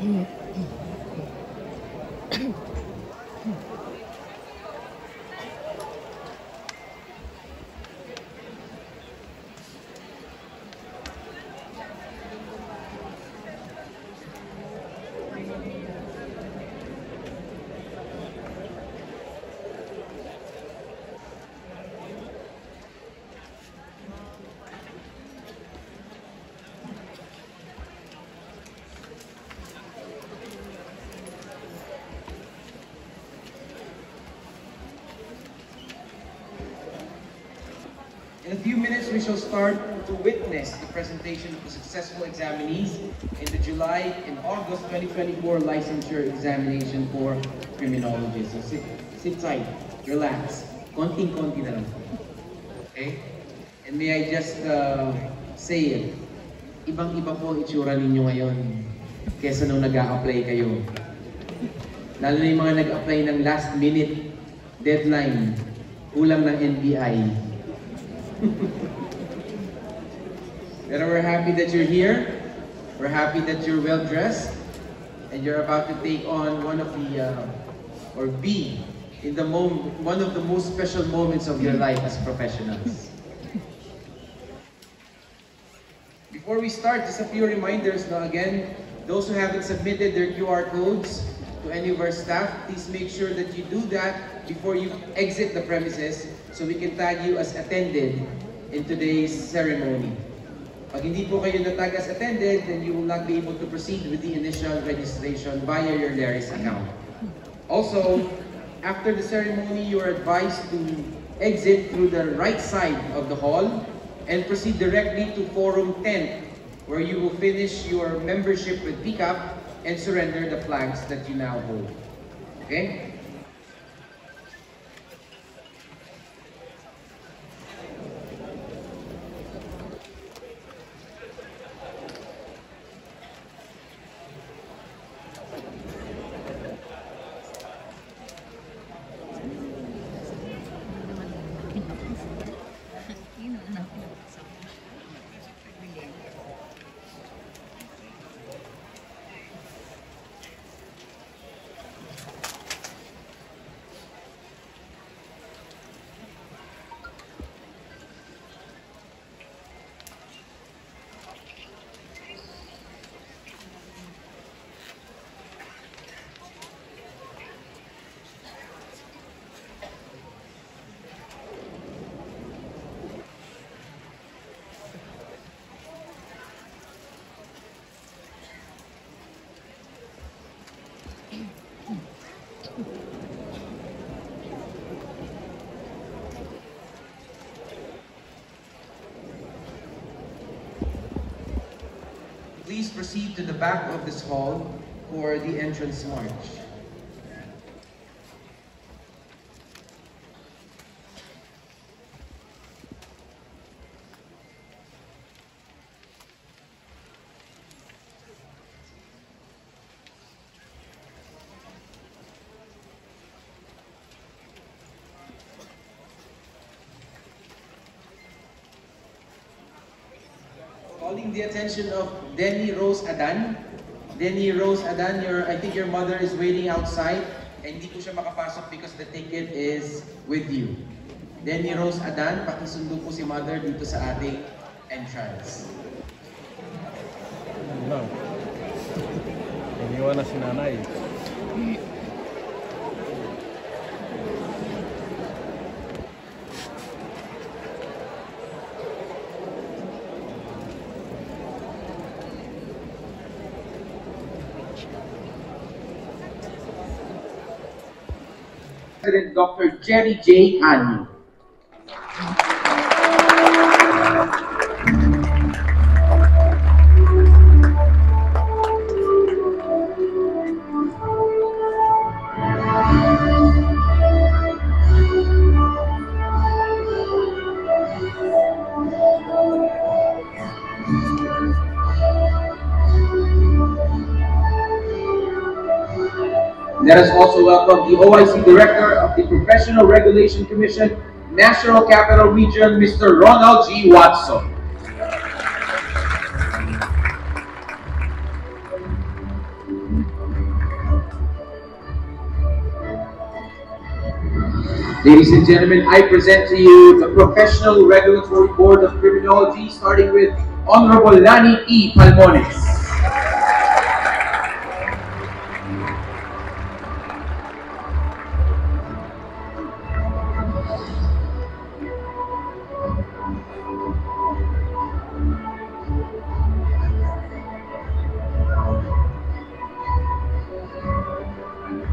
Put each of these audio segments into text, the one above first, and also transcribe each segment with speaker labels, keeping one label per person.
Speaker 1: In a few minutes, we shall start to witness the presentation of the successful examinees in the July and August 2024 licensure examination for criminologists. So sit tight, relax, konting-konti na lang. Okay? And may I just say it, ibang-iba po ang itsura ninyo ngayon kesa nung nag-a-apply kayo. Lalo na yung mga nag-apply ng last minute deadline, kulang ng NBI. But we're happy that you're here. We're happy that you're well dressed, and you're about to take on one of the, or be in the one of the most special moments of your life as professionals. Before we start, just a few reminders. Now, again, those who haven't submitted their QR codes to any of our staff, please make sure that you do that before you exit the premises so we can tag you as attended in today's ceremony. Pag hindi po kayo natag as attended, then you will not be able to proceed with the initial registration via your Laris account. Also, after the ceremony, you are advised to exit through the right side of the hall and proceed directly to Forum 10, where you will finish your membership with PICAP and surrender the flags that you now hold. Okay? Please proceed to the back of this hall for the entrance march. Calling the attention of Denny Rose Adan. Denny Rose Adan, I think your mother is waiting outside and hindi po siya makapasok because the ticket is with you. Denny Rose Adan, pakisundo po si mother dito sa ating entrance.
Speaker 2: Iniwan na si nanay.
Speaker 1: President Dr. Jerry J. Ani. Let us also welcome the OIC Director of the Professional Regulation Commission, National Capital Region, Mr. Ronald G. Watson. Ladies and gentlemen, I present to you the Professional Regulatory Board of Criminology, starting with Honorable Lani E. Palmones.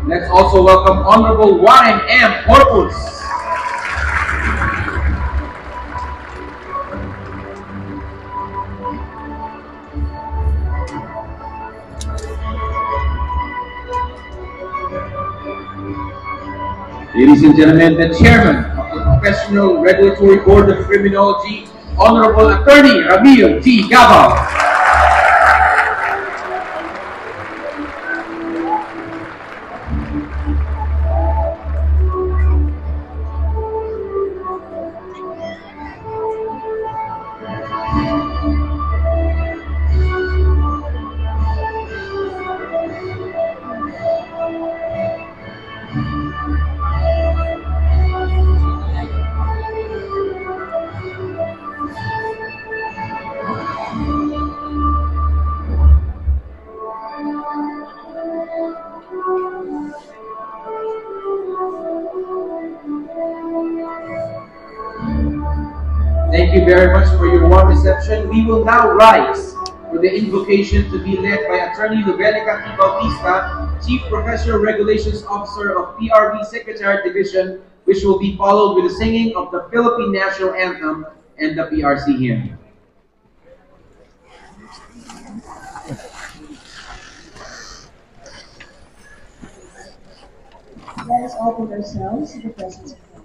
Speaker 1: Let's also welcome Honorable Warren M. Corpus. Ladies and gentlemen, the Chairman of the Professional Regulatory Board of Criminology, Honorable Attorney Ramil T. Gabal. Thank you very much for your warm reception. We will now rise for the invocation to be led by Attorney Lubelica T. Bautista, Chief Professional Regulations Officer of PRB Secretariat Division, which will be followed with the singing of the Philippine National Anthem and the PRC hymn.
Speaker 2: Let us all put ourselves in the presence of God.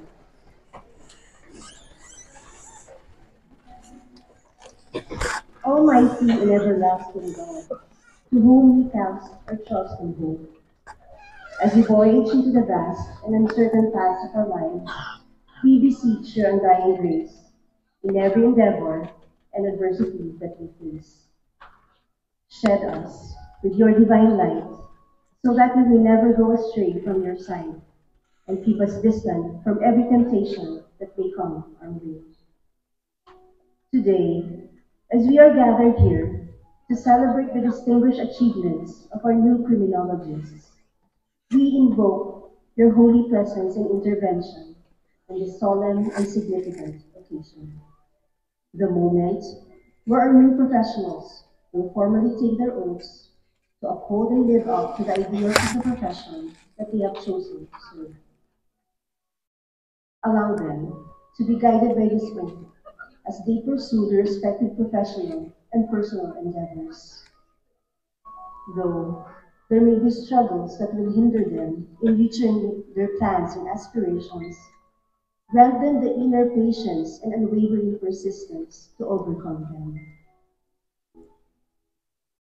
Speaker 2: Almighty and everlasting God, to whom we cast our trust and hope, as we voyage into the vast and uncertain paths of our lives, we beseech your undying grace in every endeavor and adversity that we face. Shed us with your divine light, so that we may never go astray from your side, and keep us distant from every temptation that may come our way. Today, as we are gathered here to celebrate the distinguished achievements of our new criminologists, we invoke your holy presence and intervention on this solemn and significant occasion. The moment where our new professionals will formally take their oaths to uphold and live up to the ideals of the profession that they have chosen to serve. Allow them to be guided by this oath as they pursue their respective professional and personal endeavors. Though there may be struggles that will hinder them in reaching their plans and aspirations, grant them the inner patience and unwavering persistence to overcome them.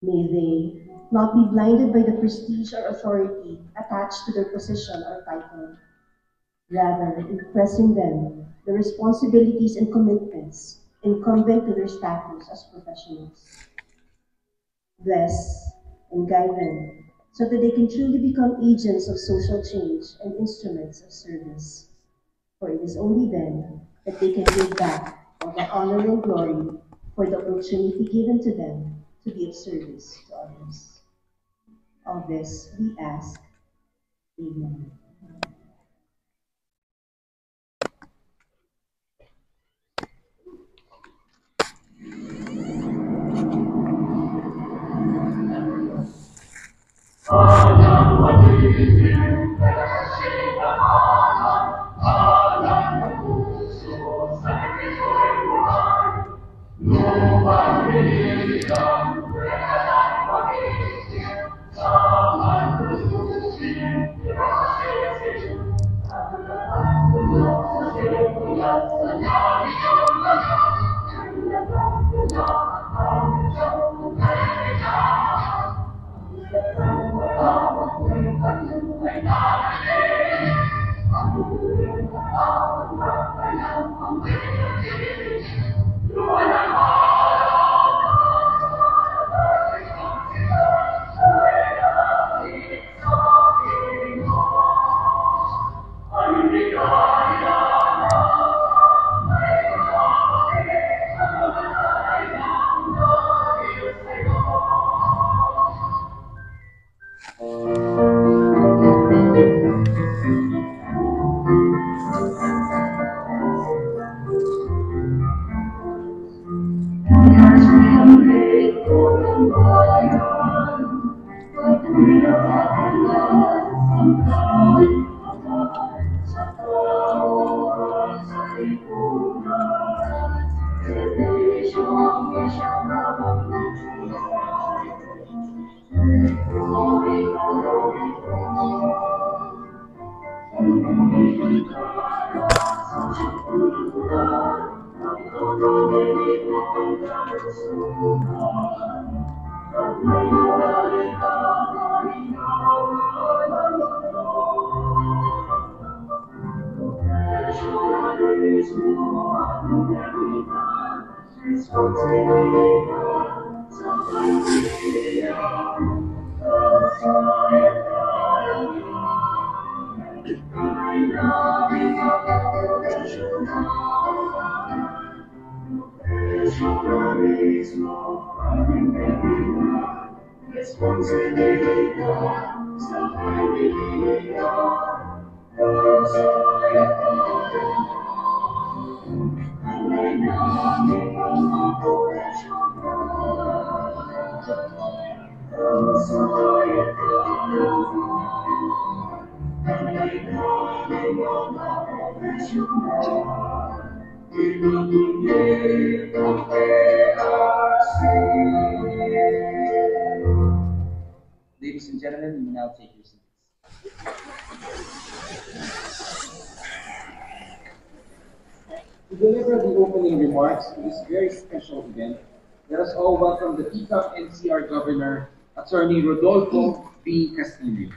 Speaker 2: May they not be blinded by the prestige or authority attached to their position or title, rather impressing them the responsibilities and commitments incumbent to their status as professionals. Bless and guide them so that they can truly become agents of social change and instruments of service. For it is only then that they can give back all the honor and glory for the opportunity given to them to be of service to others. All this we ask. Amen.
Speaker 1: Ladies and gentlemen, you may now take your seats. To deliver the opening remarks to this very special event, let us all welcome the PCAP NCR Governor, Attorney Rodolfo B. Castillo.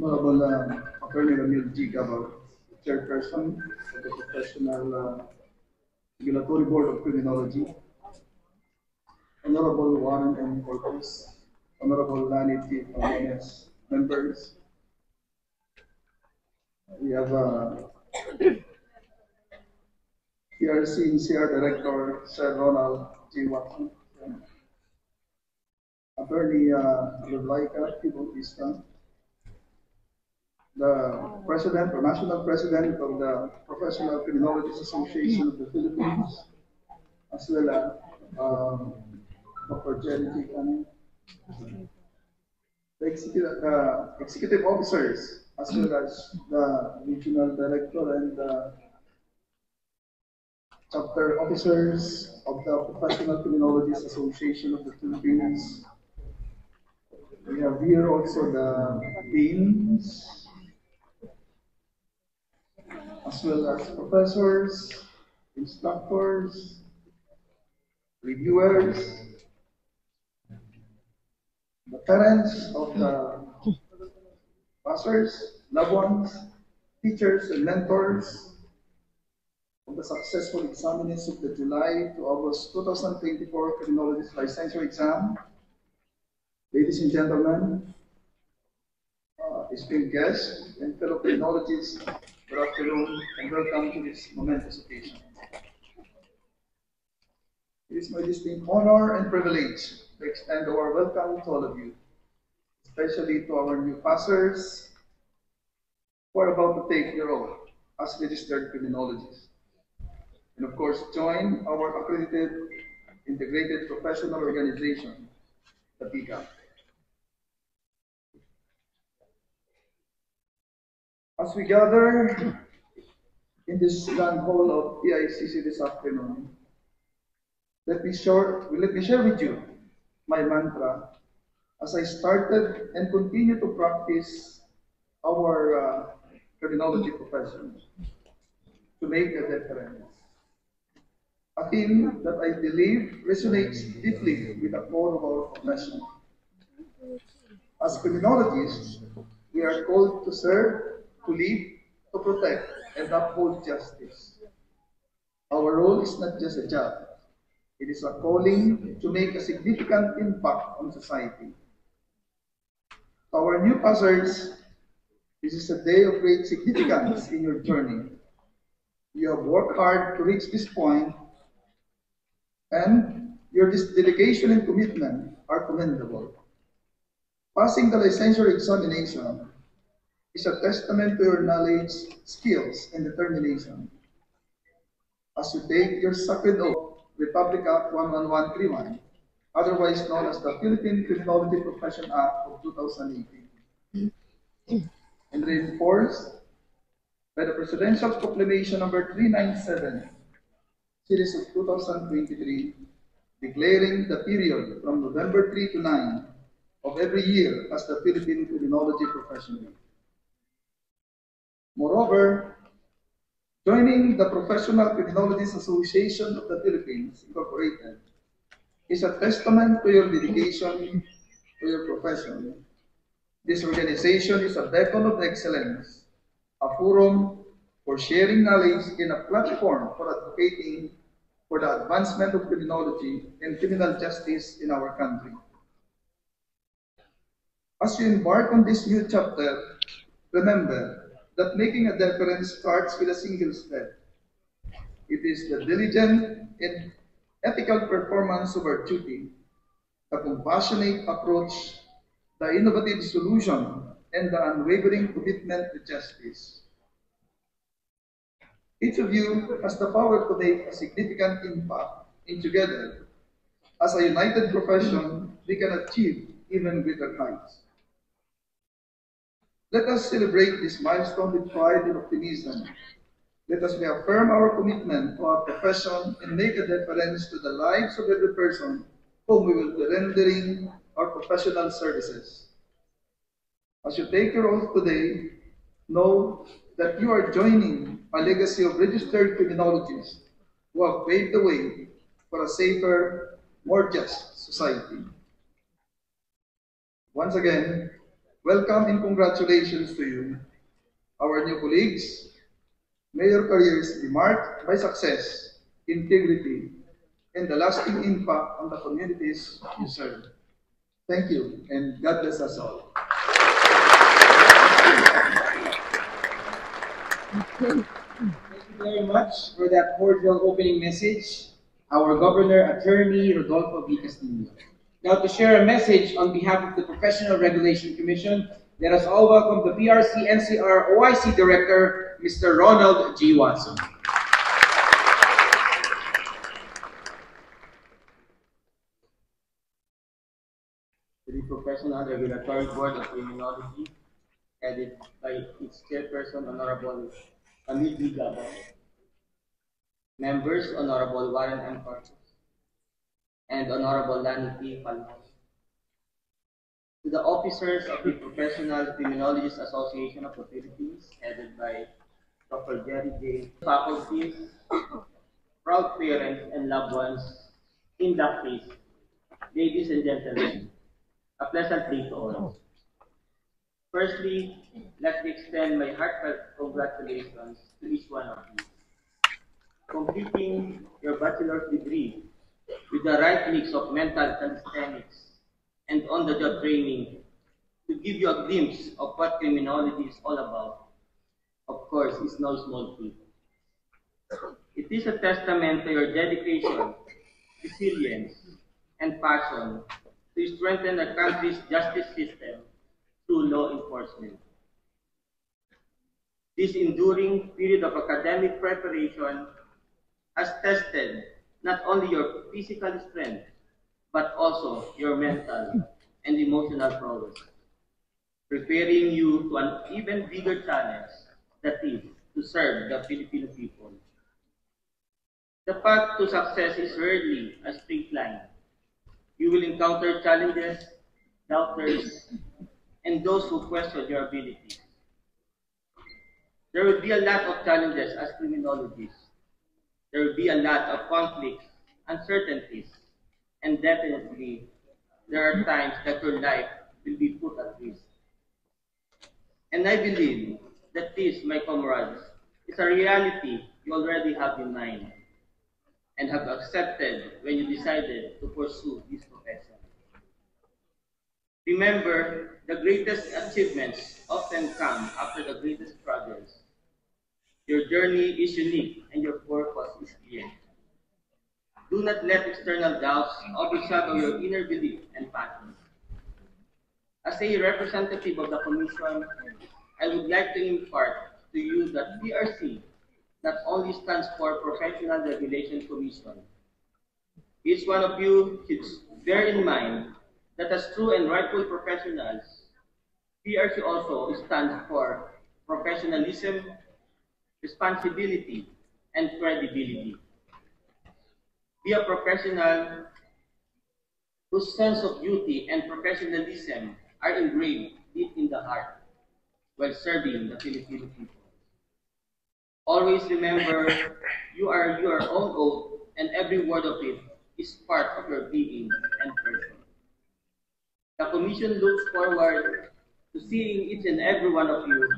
Speaker 3: Honorable Attorney Ramil G. Gabal, Chairperson of the Professional Regulatory Board of Criminology, Honorable Warren M. Corpus, Honorable Lani T. Pagones, members. We have PRC and CR Director Sir Ronald G. Watson, Attorney Lulaika T. Bautista, the President or National President of the Professional Criminologists Association of the Philippines, as well as Dr. Jerry G. Canning, the executive officers, as well as the regional director and the chapter officers of the Professional Criminologists Association of the Philippines. We have here also the deans, as well as professors, instructors, reviewers, the parents of the passers, loved ones, teachers, and mentors of the successful examinees of the July to August 2024 Criminologist Licensure Exam. Ladies and gentlemen, esteemed guests and fellow criminologists, good afternoon and welcome to this momentous occasion. It is my distinct honor and privilege to extend our welcome to all of you, especially to our new passers who are about to take their oath as registered criminologists, and of course join our accredited integrated professional organization, the PCAP. As we gather in this grand hall of PICC this afternoon, let me share with you my mantra as I started and continue to practice our criminology profession, to make a difference. A theme that I believe resonates deeply with the core of our profession. As criminologists, we are called to serve, to lead, to protect, and uphold justice. Our role is not just a job. It is a calling to make a significant impact on society. To our new passers, This is a day of great significance in your journey. You have worked hard to reach this point, and your dedication and commitment are commendable. Passing the licensure examination is a testament to your knowledge, skills, and determination. As you take your sacred oath, Republic Act 11131, otherwise known as the Philippine Criminology Profession Act of 2018, and reinforced by the Presidential Proclamation number 397, Series of 2023, declaring the period from November 3 to 9 of every year as the Philippine Criminology Profession Week. Moreover, joining the Professional Criminologists Association of the Philippines, Incorporated, is a testament to your dedication to your profession. This organization is a beacon of excellence, a forum for sharing knowledge, and a platform for advocating for the advancement of criminology and criminal justice in our country. As you embark on this new chapter, remember that making a difference starts with a single step. It is the diligent and ethical performance of our duty, the compassionate approach, the innovative solution, and the unwavering commitment to justice. Each of you has the power to make a significant impact, and together, as a united profession, we can achieve even greater heights. Let us celebrate this milestone with pride and optimism. Let us reaffirm our commitment to our profession and make a difference to the lives of every person whom we will be rendering our professional services. As you take your oath today, know that you are joining a legacy of registered criminologists who have paved the way for a safer, more just society. Once again, welcome and congratulations to you, our new colleagues. May your careers be marked by success, integrity, and the lasting impact on the communities you serve. Thank you, and God bless us all.
Speaker 1: Thank you very much for that cordial opening message, our Governor Attorney Rodolfo V. Castillo. Now, to share a message on behalf of the Professional Regulation Commission, let us all welcome the PRC NCR OIC Director, Mr. Ronald G. Watson.
Speaker 4: The Professional Regulatory Board of Criminology, headed by its chairperson, Honorable Amir B. Gabon. Members, Honorable Warren M. Corpus and Honorable Lani P. Palmos. To the officers of the Professional Criminologists Association of the Philippines, headed by Dr. Jerry J. Faculties, proud parents and loved ones, inductees, ladies and gentlemen, a pleasant day to all. Firstly, let me extend my heartfelt congratulations to each one of you. Completing your bachelor's degree with the right mix of mental calisthenics and on-the-job training to give you a glimpse of what criminology is all about, of course, is no small feat. It is a testament to your dedication, resilience, and passion to strengthen the country's justice system through law enforcement. This enduring period of academic preparation has tested not only your physical strength, but also your mental and emotional prowess, preparing you to an even bigger challenge, that is, to serve the Filipino people. The path to success is rarely a straight line. You will encounter challenges, doubters, and those who question your abilities. There will be a lot of challenges as criminologists. There will be a lot of conflicts, uncertainties, and definitely there are times that your life will be put at risk. And I believe that this, my comrades, is a reality you already have in mind and have accepted when you decided to pursue this profession. Remember, the greatest achievements often come after the greatest struggles. Your journey is unique and your purpose is clear. Do not let external doubts overshadow your inner belief and passion. As a representative of the Commission, I would like to impart to you that PRC not only stands for Professional Regulation Commission. Each one of you should bear in mind that as true and rightful professionals, PRC also stands for professionalism, responsibility, and credibility. Be a professional whose sense of duty and professionalism are engraved deep in the heart while serving the Filipino people. Always remember, you are your own oath, and every word of it is part of your being and person. The Commission looks forward to seeing each and every one of you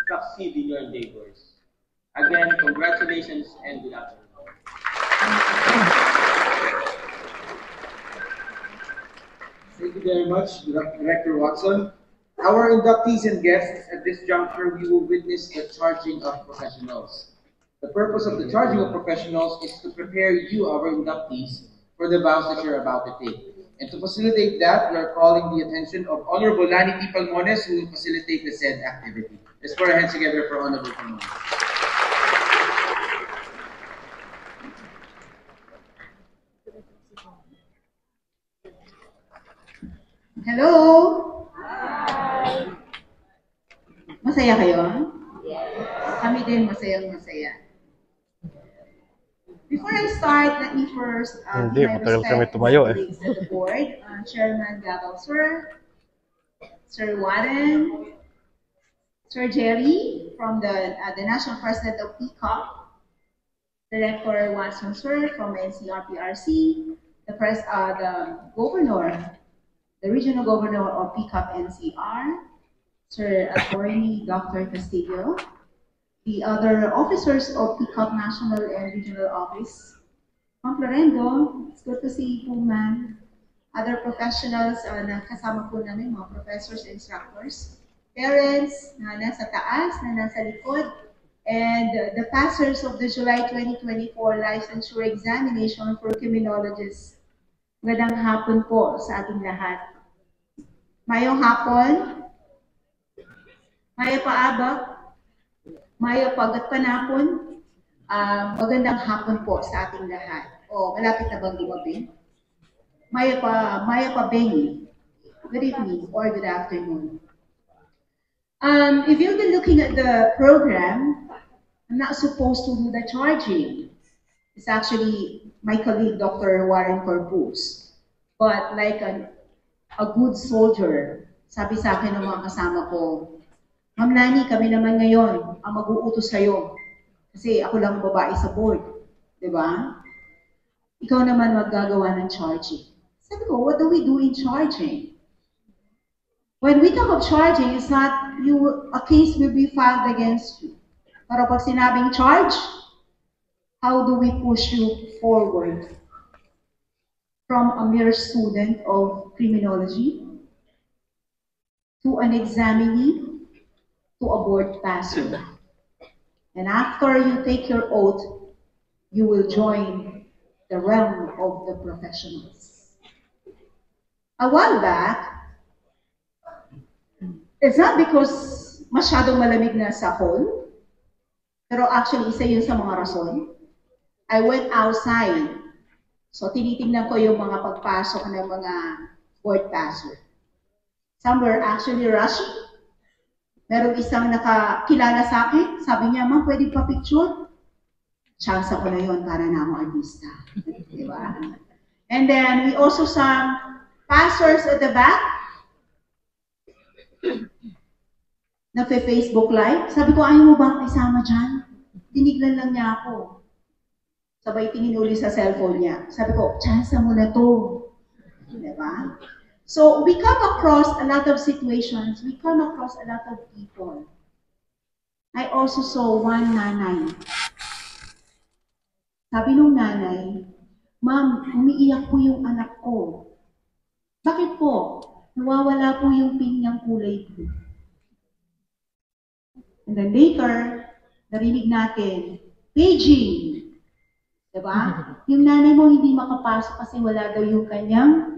Speaker 4: succeed in your endeavors. Again, congratulations and good afternoon.
Speaker 1: Thank you very much, Director Watson. Our inductees and guests, at this juncture, we will witness the charging of professionals. The purpose of the charging of professionals is to prepare you, our inductees, for the vows that you're about to take. And to facilitate that, we are calling the attention of Honorable Lani T. Palmones, who will facilitate the said activity. Let's put our hands together for Honorable Palmones.
Speaker 5: Hello! Hi! Masaya kayo? Yes. Kami din masayang-masaya. Before I start, let me first
Speaker 6: Hindi,
Speaker 5: my
Speaker 6: matagal
Speaker 5: respect
Speaker 6: kami
Speaker 5: to
Speaker 6: tumayo
Speaker 5: my colleagues at the board, Chairman Gabal Sir, Sir Warren, Sir Jerry from the National President of PCOP, Director Watson Sir from NCRPRC, the Governor, the Regional Governor of PCOP NCR, Sir Attorney Dr. Castillo, the other officers of PCOP National and Regional Office, Ma'am Florendo, it's good to see you po, ma'am. Other professionals na kasama po namin, mga professors and instructors, parents na nasa taas, na nasa likod, and the passers of the July 2024 licensure examination for criminologists. Magandang hapon po sa ating lahat. Mayong hapon, mayo paabak, mayo pagat panapon, magandang hapon po sa ating lahat. O, malapit na bang gumabi? Mayo pa bengi. Good evening or good afternoon. If you've been looking at the program, I'm not supposed to do the charging. It's actually my colleague, Dr. Warren Corpus. But like a good soldier, sabi sa akin ng mga kasama ko, Ma'am Lani, kami naman ngayon ang mag-uutos sa'yo. Kasi ako lang babae sa board. Diba? Ikaw naman maggagawa ng charging. Sabi ko, what do we do in charging? When we talk of charging, it's not a case will be filed against you. Pero pag sinabing charge, how do we push you forward from a mere student of criminology to an examinee to a board passer? And after you take your oath, you will join the realm of the professionals. A while back, it's not because masyadong malamig na sa hall, pero actually isa yun sa mga rason. I went outside. So, tinitingnan ko yung mga pagpasok ng mga board passer. Some were actually rushing. Merong isang nakakilala sa akin. Sabi niya, Ma'am, pwede pa picture? Chance ko na yun para na ako artista. Diba? And then, we also saw pastors at the back. Nagpe-Facebook Live. Sabi ko, ayaw mo ba isama dyan? Tiniglan lang niya ako. Sabay tingin uli sa cellphone niya. Sabi ko, chance mo na to. Diba? So, we come across a lot of situations. We come across a lot of people. I also saw one nanay. Sabi nung nanay, Ma'am, umiiyak po yung anak ko. Bakit po? nawawala po yung pink niyang kulay blue. And then later, narinig natin, paging. Diba? Yung nanay mo hindi makapasok kasi wala daw yung kanyang,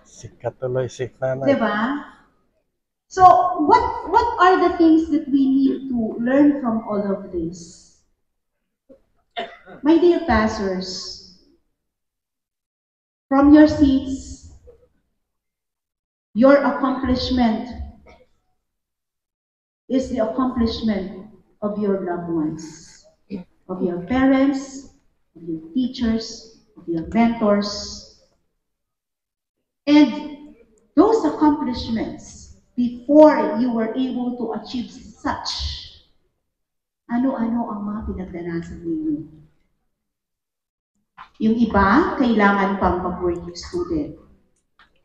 Speaker 6: Sikat tuloy si nanay.
Speaker 5: diba? So, what are the things that we need to learn from all of this? My dear pastors, from your seats, your accomplishment is the accomplishment of your loved ones, of your parents, of your teachers, of your mentors. And those accomplishments, before you were able to achieve such, ano-ano ang mga pinagdanasan ninyo? Yung iba, kailangan pang mag-working student.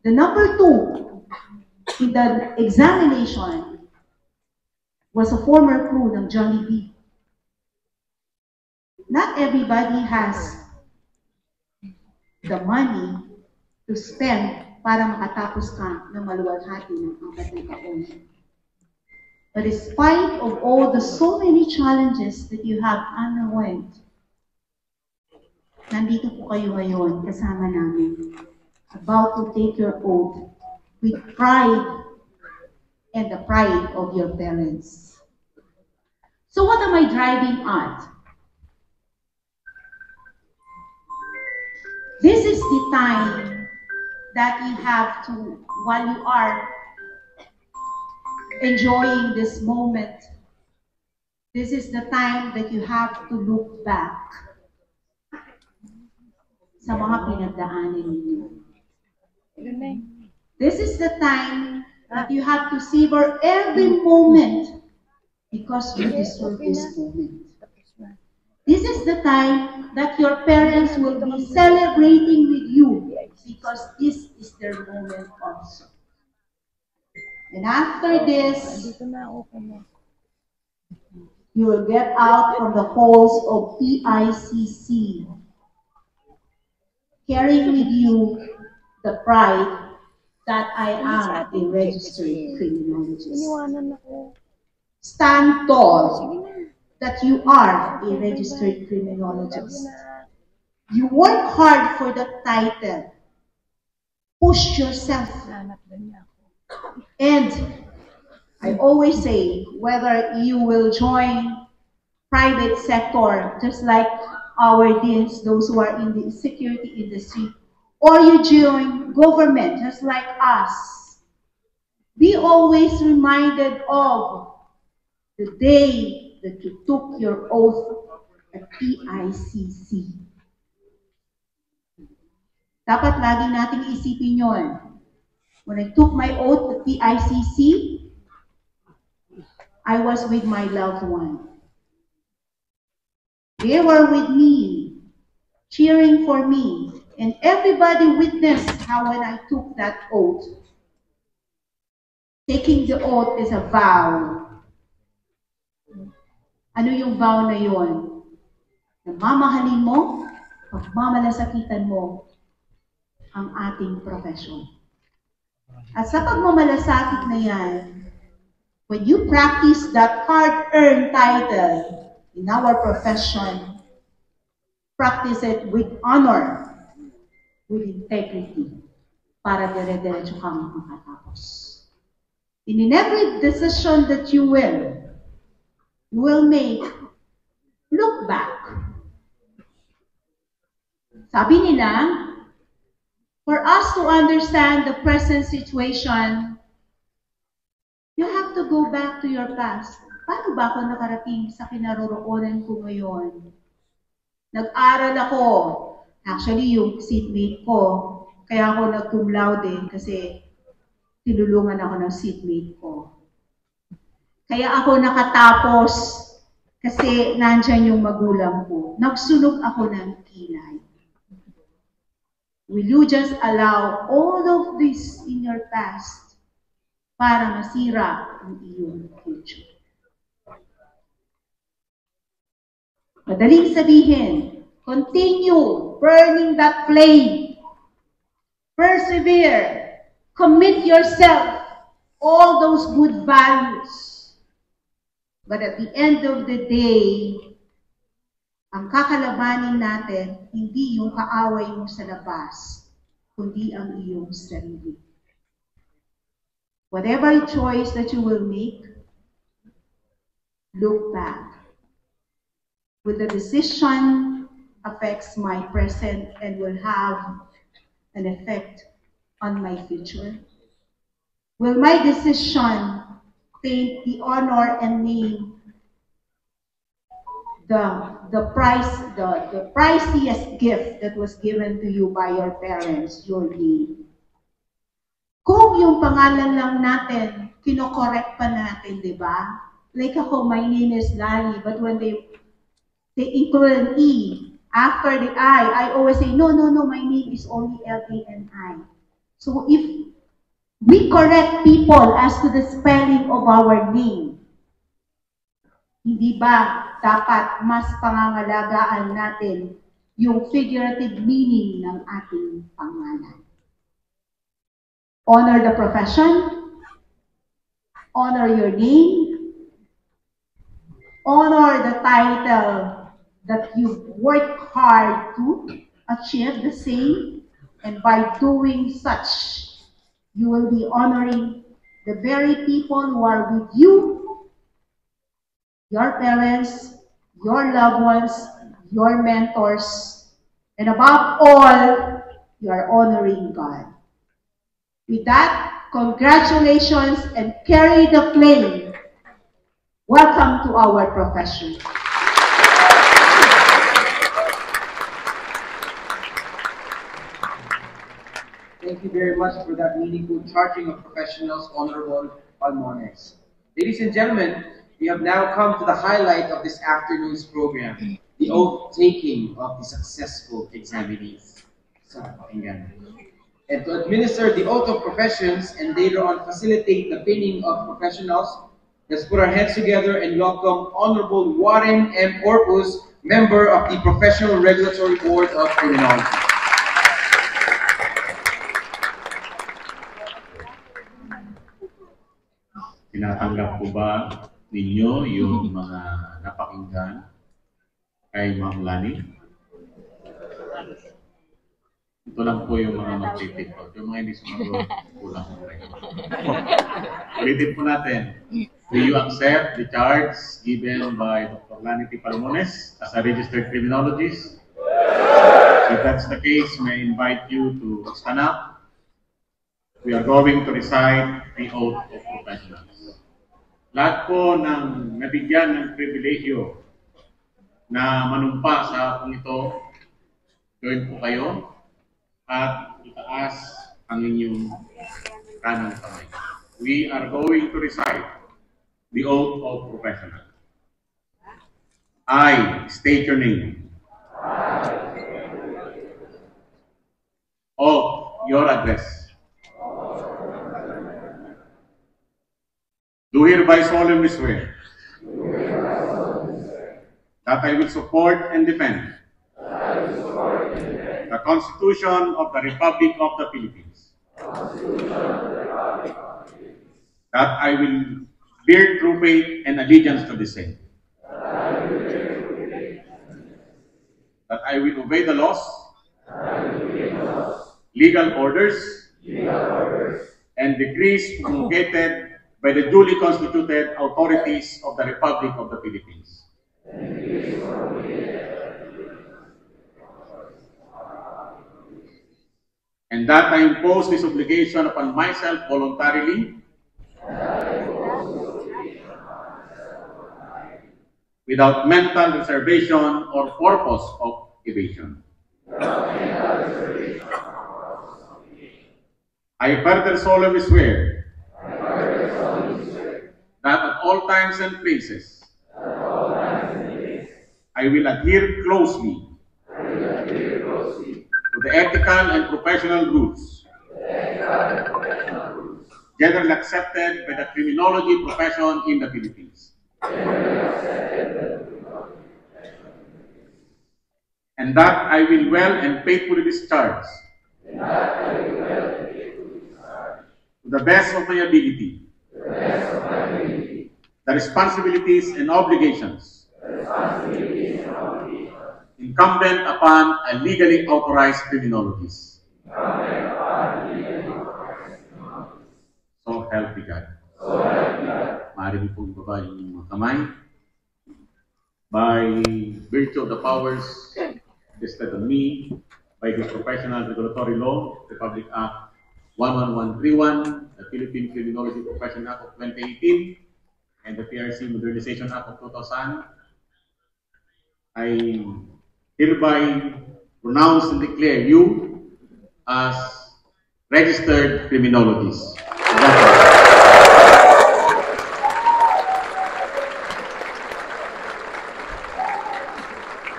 Speaker 5: The number 2 in the examination was a former crew ng Jollibee. Not everybody has the money to spend para makatapos ka ng maluwalhati ng 4 na taon. But in spite of all the so many challenges that you have underwent, nandito po kayo ngayon kasama namin, about to take your oath with pride and the pride of your parents. So what am I driving at? This is the time that you have to, while you are enjoying this moment, this is the time that you have to look back sa mga pinagdaanan ninyo. This is the time that you have to savor every moment because you deserve this moment. This is the time that your parents will be celebrating with you because this is their moment also. And after this, you will get out from the halls of PICC, carrying with you the pride that I am a registered criminologist. Stand tall that you are a registered criminologist. You work hard for the title. Push yourself. And I always say, whether you will join private sector, just like our deans, those who are in the security industry, or you join government, just like us, be always reminded of the day that you took your oath at PICC. Dapat lagi nating isipin yon. When I took my oath at PICC, I was with my loved one. They were with me, cheering for me, and everybody witnessed how when I took that oath, taking the oath is a vow. Ano yung vow na yon? Na mamahalin mo, pagmamalasakitan mo ang ating profession. At sa pagmamalasakit na yan, when you practice that hard-earned title in our profession, practice it with honor, with integrity, para dire-diretso kang makatapos. And in every decision that you will make, look back. Sabi nila, for us to understand the present situation, you have to go back to your past. Paano ba ako nakarating sa kinaroroonan ko ngayon? Nag-aral ako. Actually, yung seatmate ko, kaya ako nag-cum laude kasi tinulungan ako ng seatmate ko. Kaya ako nakatapos kasi nandyan yung magulang ko. Nagsunog ako ng kilay. Will you just allow all of this in your past para masira ang iyong future? Madaling sabihin, continue burning that flame. Persevere. Commit yourself, all those good values. But at the end of the day, ang kakalabanin natin, hindi yung kaaway mo sa labas, kundi ang iyong sarili. Whatever choice that you will make, look back. Will the decision affects my present and will have an effect on my future? Will my decision paint the honor and name, the priciest gift that was given to you by your parents, your name? Kung yung pangalan lang natin, kinokorek pa natin, di ba? Like ako, my name is Lani, but when they include an E after the I always say, no, my name is only L-A-N-I. So if we correct people as to the spelling of our name, hindi ba dapat mas pangangalagaan natin yung figurative meaning ng ating pangalan? Honor the profession, honor your name, honor the title that you work hard to achieve the same, and by doing such, you will be honoring the very people who are with you, your parents, your loved ones, your mentors, and above all, you are honoring God. With that, congratulations and carry the flame. Welcome to our profession.
Speaker 1: Thank you very much for that meaningful charging of professionals, Honorable Palmones. Ladies and gentlemen, we have now come to the highlight of this afternoon's program, the oath-taking of the successful examinees. And to administer the oath of professions and later on facilitate the pinning of professionals, let's put our hands together and welcome Honorable Warren M. Orpus, member of the Professional Regulatory Board of Criminology.
Speaker 6: Tinatanggap po ba ninyo yung mga napakinggan kay Ma'am Lani? Ito lang po yung mga magtitikot. Yung mga hindi sumagot, kulang po kayo. Ulitin po natin. Do you accept the charge given by Dr. Lani T. Palmones as a registered criminologist? If that's the case, may I invite you to stand up. We are going to recite the oath of professionals. Lahat po ng nabigyan ng pribilehyo na manumpa sa akong ito, join po kayo at itaas ang inyong kanang kamay. We are going to recite the oath of professional. I state your name. Of your address. Do hereby solemnly swear that I will support and defend the Constitution of the Republic of the Philippines, that I will bear true faith and allegiance to the same, that I will obey the laws, legal orders, and decrees promulgated by the duly constituted authorities of the Republic of the Philippines. And that I impose this obligation upon myself voluntarily, without mental reservation or purpose of evasion. I further solemnly swear that at all times and places, I will adhere closely to the ethical and professional rules generally accepted by the criminology profession in the Philippines, and that I will well and faithfully discharge to the best of my ability, the responsibilities and obligations incumbent upon a legally authorized criminologist. So help me God. Maaari niyo pong ibaba yung mga kamay. By virtue of the powers vested on me by the Professional Regulatory Law, Republic Act 11131, the Philippine Criminology Profession Act of 2018, and the PRC Modernization Act of 2000, I hereby pronounce and declare you as registered criminologists.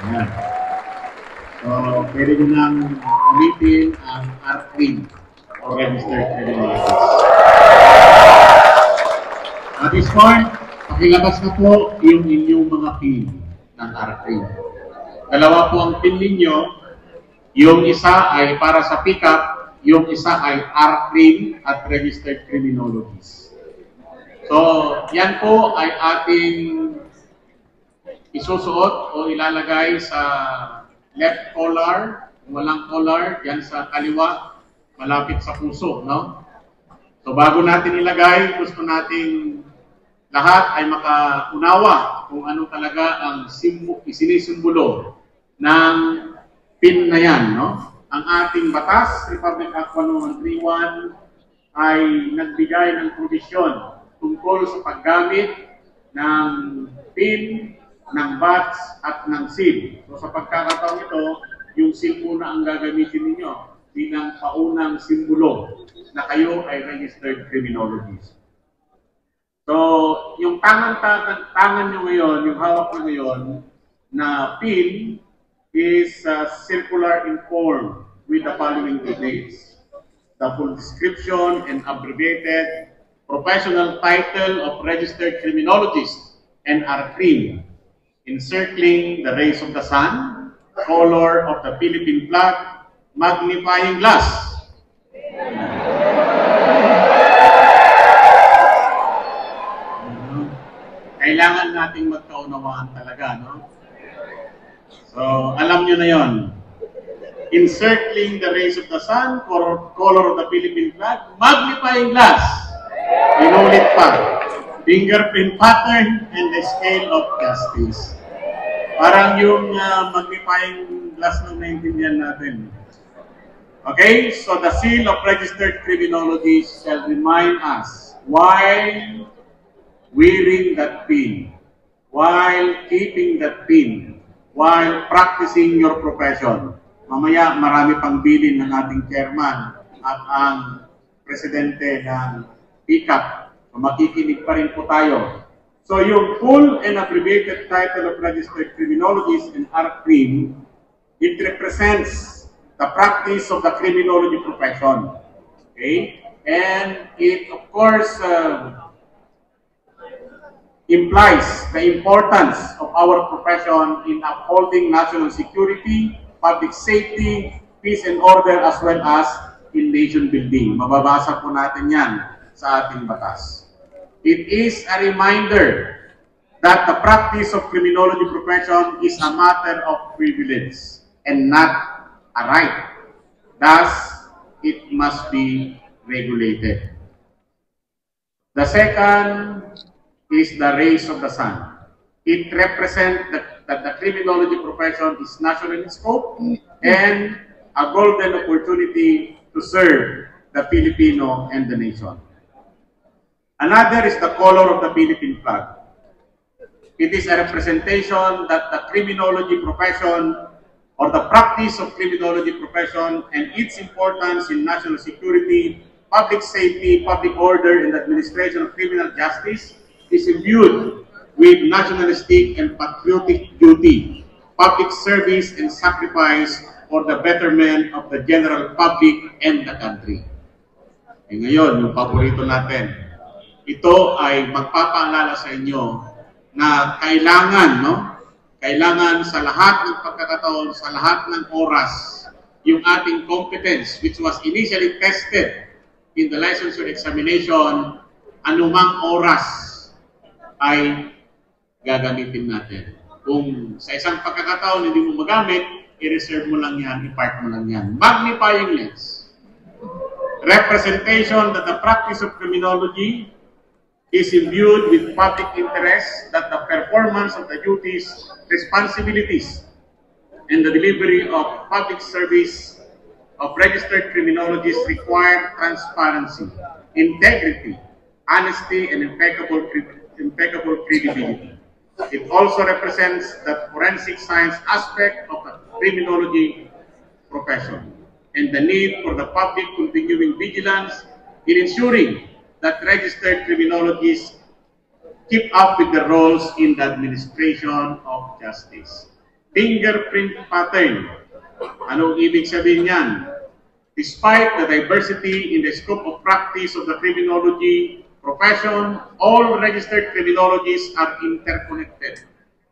Speaker 6: Ayan. So, pwede nyo nang gamitin ang R3 o registered criminologists. At this point, pakilabas na po yung inyong mga pin ng R3. Dalawa po ang pin ninyo. Yung isa ay para sa pickup, yung isa ay R3 at registered criminologists. So, yan po ay ating isusuot o ilalagay sa left collar, walang collar, yan sa kaliwa, malapit sa puso, no? So bago natin ilagay, gusto nating lahat ay makaunawa kung ano talaga ang isinisimbolo ng pin na yan, no? Ang ating batas, Republic Act 11131, ay nagbigay ng provisyon tungkol sa paggamit ng pin, ng batch at ng seal. So sa pagkakataon ito, yung seal muna ang gagamitin ninyo bilang paunang simbolo na kayo ay registered criminologist. So yung tangan nyo ngayon, yung hawak nyo ngayon na pin is circular in form with the following details. The full description and abbreviated professional title of registered criminologist and R3. Encircling the rays of the sun, color of the Philippine flag, magnifying glass. Kailangan nating magkaunawaan talaga, no? So, alam nyo na yon. Encircling the rays of the sun, color of the Philippine flag, magnifying glass. Inulit pa. Fingerprint pattern and the scale of justice. Parang yung magnifying glass ng naintindihan natin. Okay, so the seal of registered criminology shall remind us while wearing that pin, while keeping that pin, while practicing your profession. Mamaya marami pang bilin ng ating chairman at ang presidente ng PICAP. Makikinig pa rin po tayo. So yung full and abbreviated title of registered criminologist and R3, it represents the practice of the criminology profession. Okay? And it of course implies the importance of our profession in upholding national security, public safety, peace and order, as well as in nation building. Mababasa po natin yan sa ating batas. It is a reminder that the practice of criminology profession is a matter of privilege and not a right. Thus, it must be regulated. The second is the rays of the sun. It represents that the criminology profession is national in scope and a golden opportunity to serve the Filipino and the nation. Another is the color of the Philippine flag. It is a representation that the criminology profession or the practice of criminology profession and its importance in national security, public safety, public order, and the administration of criminal justice is imbued with nationalistic and patriotic duty, public service, and sacrifice for the betterment of the general public and the country. E ngayon, yung paborito natin, ito ay magpapaalala sa inyo na kailangan, no? Kailangan sa lahat ng pagkakataon, sa lahat ng oras, yung ating competence, which was initially tested in the licensure examination, anumang oras ay gagamitin natin. Kung sa isang pagkakataon hindi mo magamit, i-reserve mo lang yan, i-park mo lang yan. Magnifying lens. Representation that the practice of criminology is imbued with public interest, that the performance of the duties, responsibilities, and the delivery of public service of registered criminologists require transparency, integrity, honesty, and impeccable credibility. It also represents the forensic science aspect of the criminology profession and the need for the public continuing vigilance in ensuring that registered criminologists keep up with the roles in the administration of justice. Fingerprint pattern. Anong ibig sabihin yan? Despite the diversity in the scope of practice of the criminology profession, all registered criminologists are interconnected,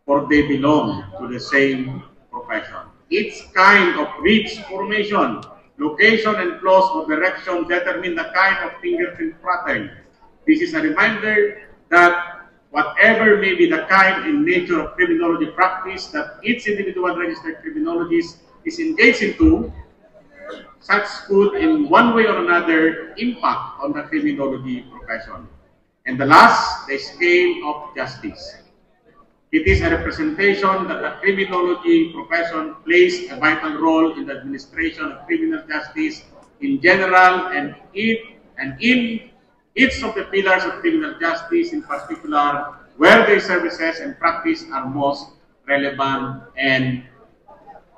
Speaker 6: for they belong to the same profession. Each kind of ridge formation, location, and flaws of direction determine the kind of fingerprint pattern. This is a reminder that whatever may be the kind and nature of criminology practice that each individual registered criminologist is engaged into, such could in one way or another impact on the criminology profession. And the last, the scale of justice. It is a representation that the criminology profession plays a vital role in the administration of criminal justice in general and in each of the pillars of criminal justice in particular, where their services and practice are most relevant and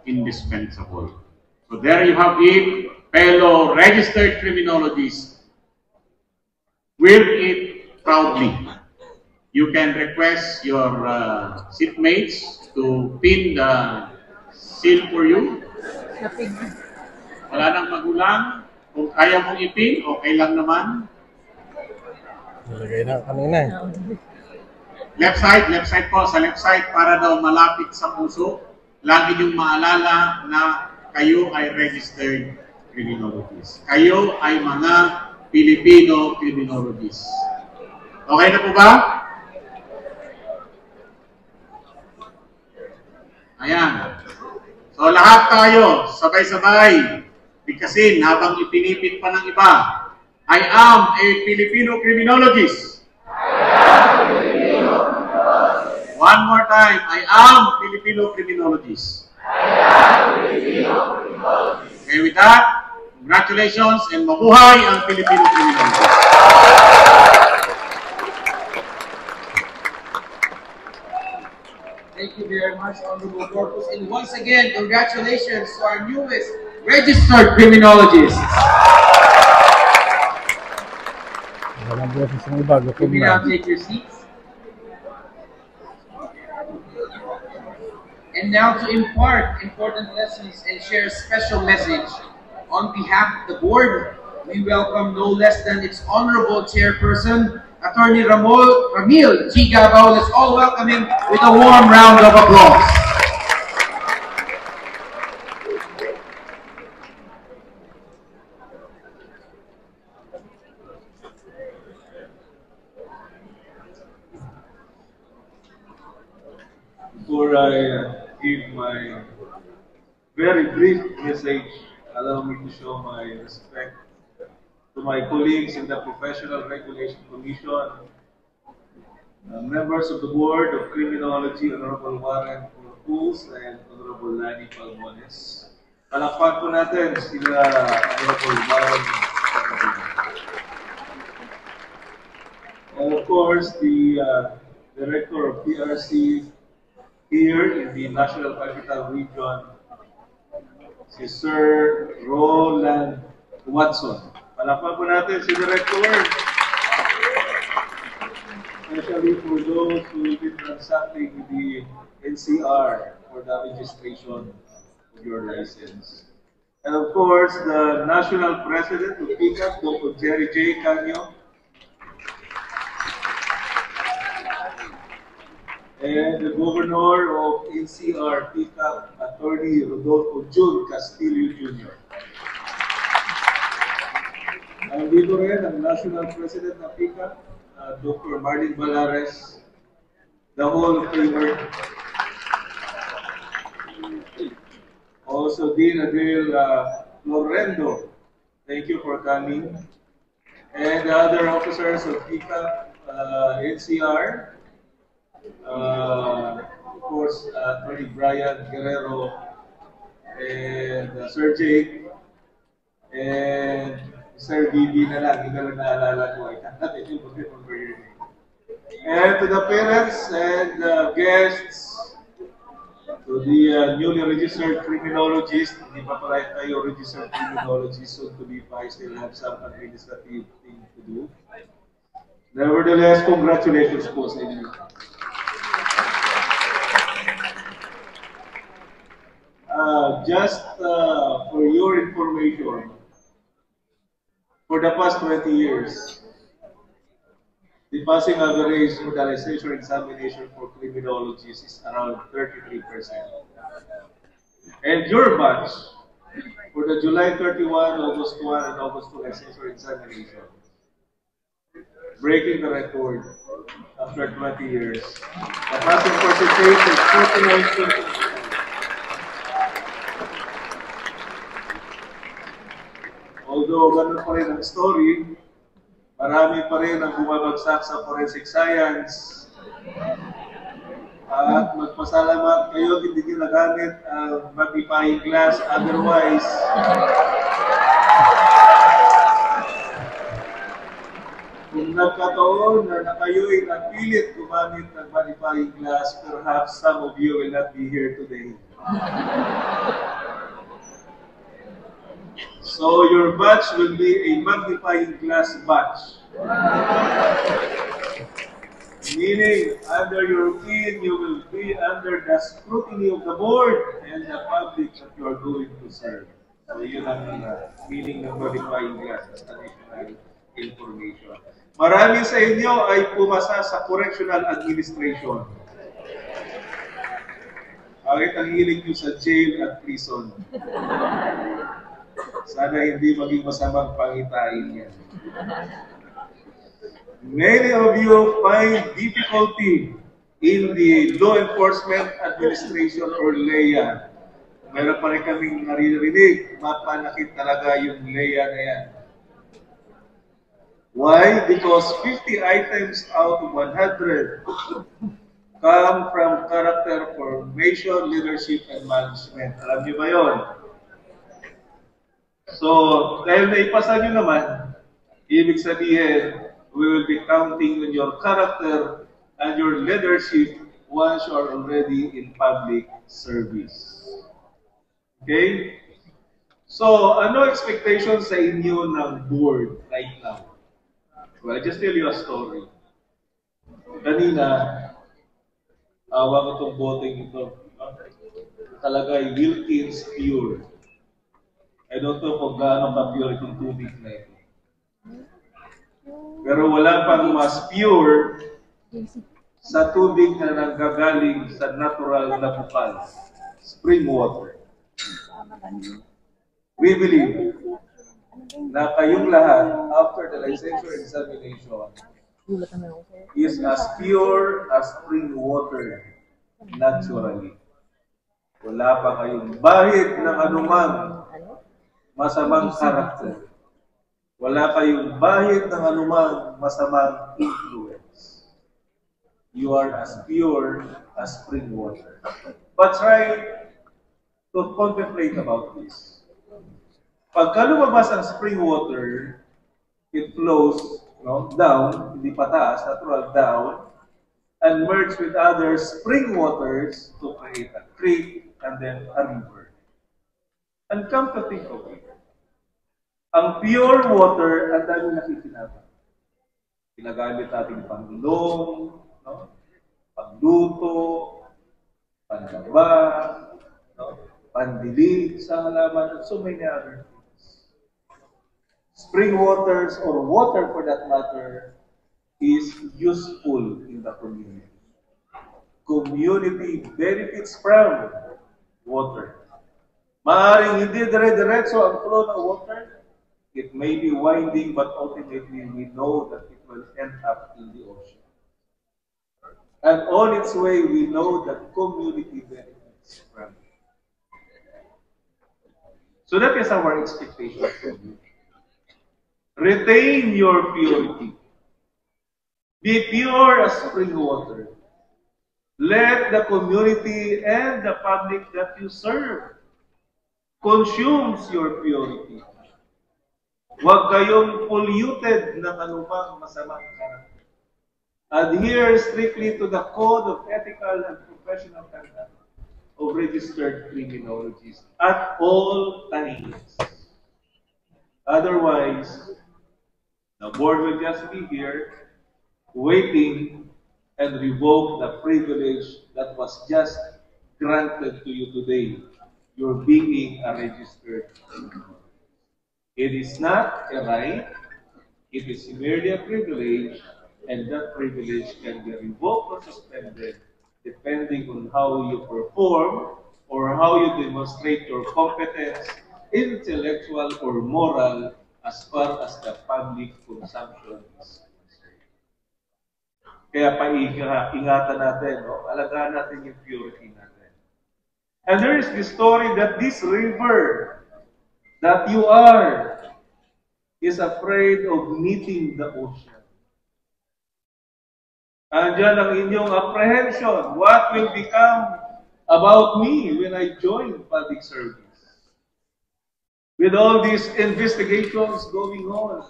Speaker 6: indispensable. So there you have it, fellow registered criminologists. Wear it proudly. You can request your seatmates to pin the seal for you. Wala nang magulang. Kung kaya mong ipin, okay lang naman.
Speaker 7: Nalagay na kanina eh.
Speaker 6: Left side po, sa left side para daw malapit sa puso. Lagi niyong maalala na kayo ay registered criminologists. Kayo ay mga Filipino criminologists. Okay na po ba? Ayan. So lahat tayo, sabay-sabay, bigkasin habang ipinipit pa ng iba. I am a Filipino criminologist. One more time, I am Filipino criminologist. Okay, with that, congratulations and mabuhay ang Filipino criminologist.
Speaker 1: Thank you very much, Honorable Corpus. And once again, congratulations to our newest registered criminologist. You may now take your seats. And now to impart important lessons and share a special message, on behalf of the board, we welcome no less than its Honorable Chairperson, Attorney Ramil G. Gabao. Let's all welcome him with a warm round of applause.
Speaker 8: Before I give my very brief message, allow me to show my respect to my colleagues in the Professional Regulation Commission, members of the Board of Criminology, Honorable Warren Corpus and Honorable Lani Palmones. Palakpan po natin sila Honorable Warren. And of course, the Director of PRC here in the National Capital Region, si Sir Roland Watson. Palakpan po natin si Director. Especially for those who will be transacting the NCR for the registration of your license. And of course, the National President of PICAP, Dr. Jerry J. Canyo. And the Governor of NCR, PICAP, Attorney Rodolfo Jun Castillo Jr. Nandito rin ang National President ng PICA, Dr. Marlene Balares, the whole framework. Also, Dean Adriel Lorendo, thank you for coming. And the other officers of PICA, NCR, of course, Attorney Brian Guerrero, and Sir Jake, and Sir BB na lang, hindi na lang naalala ko. I cannot even remember your name. And to the parents and guests, to the newly registered criminologists, hindi pa pala tayo registered criminologists, soon to be pa, still have some administrative thing to do. Nevertheless, congratulations po sa inyo. Just for your information, for the past 20 years, the passing average for the licensure examination for criminologists is around 33%. And your batch, for the July 31, August 1, and August 2 licensure examination, breaking the record after 20 years. The passing percentage is 49%. Although ganun pa rin ang story, marami pa rin ang bumabagsak sa forensic science. At magpasalamat kayo, hindi nyo nagamit ang magnifying glass. Otherwise, kung nagkataon na kayo'y napilit gumamit ng magnifying glass, perhaps some of you will not be here today. So your batch will be a magnifying glass batch. Meaning, under your routine, you will be under the scrutiny of the board and the public that you are going to serve. So yun ang meaning ng magnifying glass as additional information. Marami sa inyo ay pumasa sa correctional administration. Bakit ang hilig nyo sa jail at prison? Sana hindi maging masamang pangitain yan. Many of you find difficulty in the Law Enforcement Administration or LEA. Meron pa rin kaming naririnig, mapanakit talaga yung LEA na yan. Why? Because 50 items out of 100 come from character formation, leadership, and management. Alam niyo ba yun? So, dahil naipasa nyo naman, ibig sabihin, we will be counting on your character and your leadership once you are already in public service. Okay? So, ano expectations sa inyo ng board right now? Well, I'll just tell you a story. Kanina, awa ko itong boteng ito. Talaga, Wilkins Pure. I don't know kung gaano ka-pure itong tubig na ito. Pero wala pang mas pure sa tubig na nanggagaling sa natural na bukal, spring water. We believe na kayong lahat, after the licensure examination, is as pure as spring water naturally. Wala pa kayong bahid ng anumang masamang karakter. Wala kayong bahid ng anumang masamang influence. You are as pure as spring water. But try to contemplate about this. Pagka lumabas ang spring water, it flows down, hindi pataas, natural down, and merge with other spring waters to create a creek and then a river. And come to think of it, ang pure water, ang dami nakikinabang. Ginagamit natin pangulong, pagluto, panlaba, pandilig sa halaman, and so many other things. Spring waters, or water for that matter, is useful in the community. Community benefits from water. Maaaring hindi dire-diretso ang flow ng water, It may be winding, but ultimately we know that it will end up in the ocean. And on its way, we know that community benefits from it. So that is our expectation from you. Retain your purity. Be pure as spring water. Let the community and the public that you serve consumes your purity. Huwag kayong polluted ng anumang masamang karakter. Adhere strictly to the code of ethical and professional conduct of registered criminologists at all times. Otherwise, the board will just be here waiting and revoke the privilege that was just granted to you today. You're being a registered criminologist. It is not a right, it is merely a privilege, and that privilege can be revoked or suspended depending on how you perform or how you demonstrate your competence, intellectual or moral, as far as the public consumption is concerned. Kaya ingatan natin, no? Alagaan natin yung purity natin. And there is the story that this river that you are is afraid of meeting the ocean. Andyan ang inyong apprehension. What will become about me when I join public service? With all these investigations going on,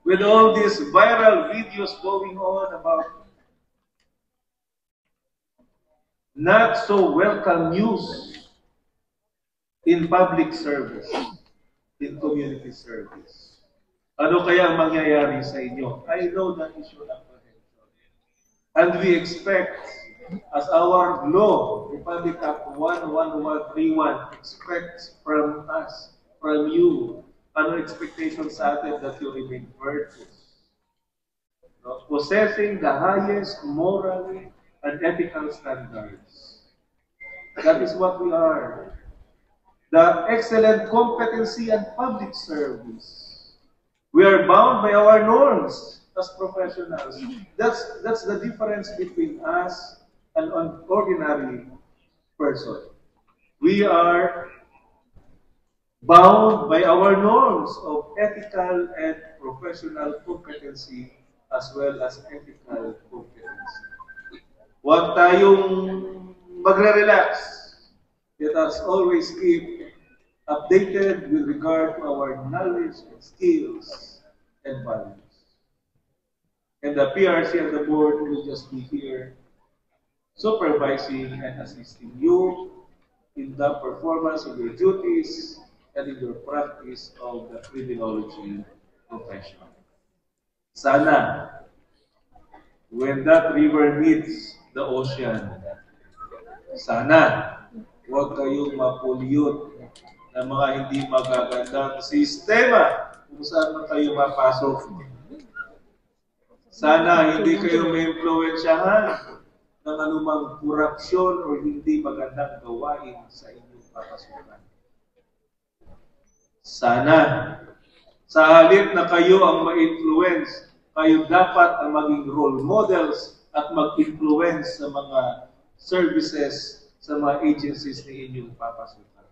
Speaker 8: with all these viral videos going on about not so welcome news in public service, in community service. Ano kaya ang mangyayari sa inyo? I know that is your apprehension. And we expect, as our law, Republic Act 11131, expects from us, from you, ano expectation sa atin that you remain virtuous. No? Possessing the highest moral and ethical standards. That is what we are. The excellent competency and public service. We are bound by our norms as professionals. That's the difference between us and an ordinary person. We are bound by our norms of ethical and professional competency as well as ethical competency. Huwag tayong magre-relax. Let us always keep updated with regard to our knowledge and skills and values. And the PRC and the board will just be here supervising and assisting you in the performance of your duties and in your practice of the criminology profession. Sana, when that river meets the ocean, sana, huwag kayong mapollute ng mga hindi magagandang sistema kung saan man kayo mapasok. Sana hindi kayo ma-influensyahan ng anumang korupsyon o hindi magandang gawain sa inyong papasukan. Sana, sa halip na kayo ang ma-influence, kayo dapat ang maging role models at mag-influence sa mga services sa mga agencies na inyong papasukan.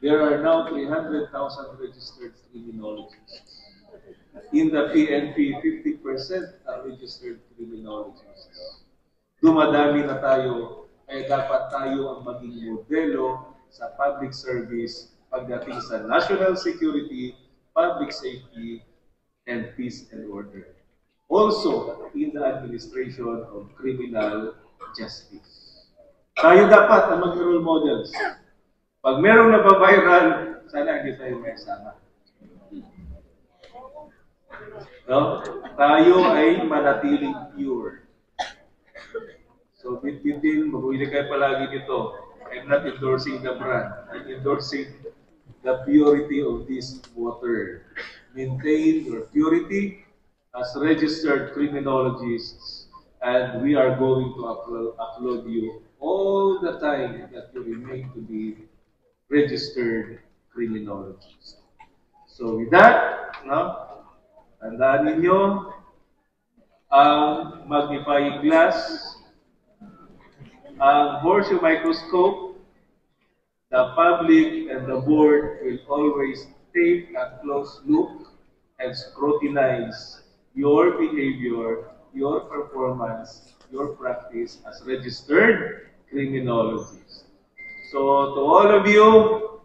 Speaker 8: There are now 300,000 registered criminologists. In the PNP, 50% are registered criminologists. Dumadami na tayo, ay dapat tayo ang maging modelo sa public service pagdating sa national security, public safety, and peace and order. Also, in the administration of criminal justice. Tayo dapat ang maging role models. Pag merong nababiral, sana hindi tayo may sama. No? Tayo ay manatiling pure. So, bitbitin, mabuhili kayo palagi nito. I'm not endorsing the brand. I'm endorsing the purity of this water. Maintain your purity as registered criminologists, and we are going to applaud you all the time that you remain to be registered criminologists. So with that, no, tandaan ninyo ang magnifying glass, ang Horseshoe microscope. The public and the board will always take a close look and scrutinize your behavior, your performance, your practice as registered criminologists. So to all of you,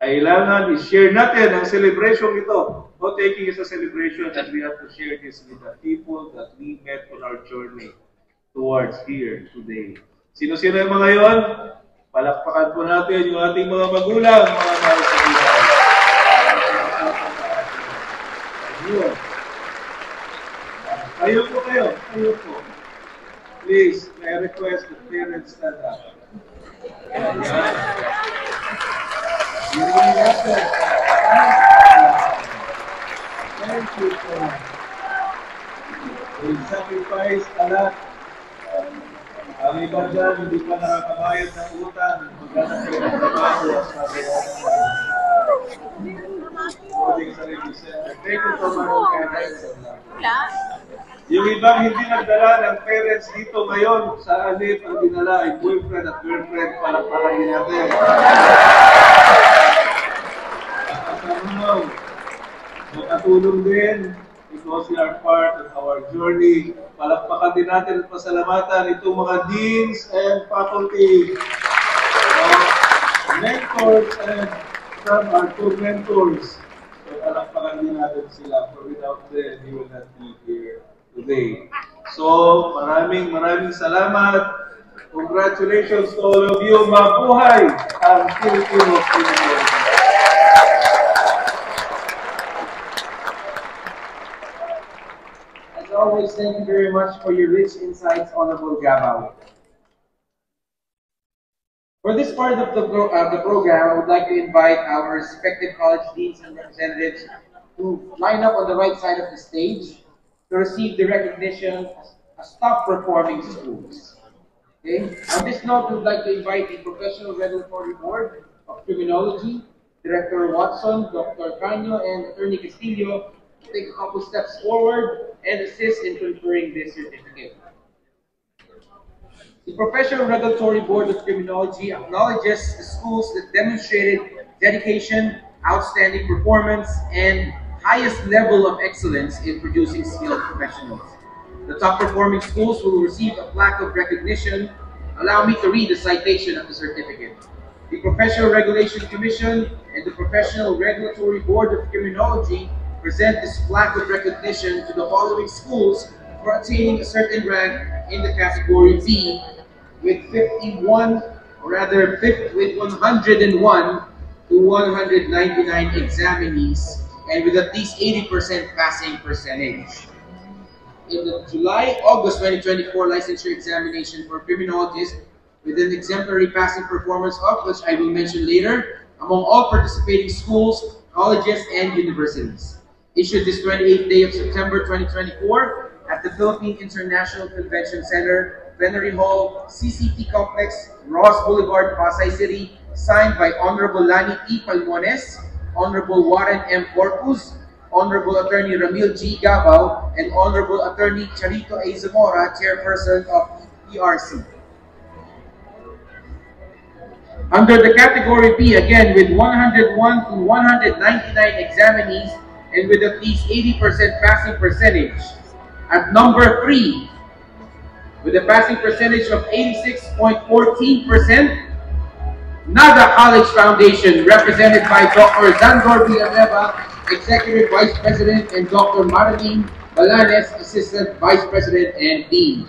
Speaker 8: kailangan i-share natin ang celebration ito. Not taking is a celebration, and we have to share this with the people that we met on our journey towards here today. Sino-sino yung mga yon? Palakpakan po natin yung ating mga magulang, mga mahal sa buhay. Kayo po kayo. Kayo po. Please, may I request the parents stand up. Thank you so much. We sacrifice a lot. Ang iba dyan, hindi pa nakakabayad ng utang. Magkano kayo ng trabaho at Thank you so much, parents. Yung ibang hindi nagdala ng parents dito ngayon, sa alip ang dinala ay boyfriend at girlfriend para palagin natin. Makatulong din because they are part of our journey. Palakpakan din natin at pasalamatan itong mga deans and faculty, mentors, and some are two mentors. So palakpakan din natin sila, for without them, you will not be here today. So maraming salamat. Congratulations to all of you. Mabuhay ang Filipino Criminology.
Speaker 1: As always, thank you very much for your rich insights, Honorable Gabao. For this part of the program, I would like to invite our respective college deans and representatives to line up on the right side of the stage to receive the recognition as top performing schools. Okay? On this note, we would like to invite the Professional Regulatory Board of Criminology, Director Watson, Dr. Canyo, and Attorney Castillo to take a couple steps forward and assist in conferring this certificate. The Professional Regulatory Board of Criminology acknowledges the schools that demonstrated dedication, outstanding performance, and highest level of excellence in producing skilled professionals. The top performing schools will receive a plaque of recognition. Allow me to read the citation of the certificate. The Professional Regulation Commission and the Professional Regulatory Board of Criminology present this plaque of recognition to the following schools for attaining a certain rank in the category B with 101 to 199 examinees and with at least 80% passing percentage. In the July-August 2024 licensure examination for criminologists with an exemplary passing performance of which I will mention later among all participating schools, colleges, and universities. Issued this 28th day of September 2024 at the Philippine International Convention Center, Plenary Hall, CCT Complex, Ross Boulevard, Pasay City, signed by Honorable Lani T. Palmones, Honorable Warren M. Corpus, Honorable Attorney Ramil G. Gabao, and Honorable Attorney Charito A. Zamora, Chairperson of ERC. Under the category B, again with 101 to 199 examinees and with at least 80% passing percentage. At number 3, with a passing percentage of 86.14%, Nada College Foundation, represented by Dr. Zandor Villanueva, Executive Vice President, and Dr. Marilyn Balanes, Assistant Vice President and Dean.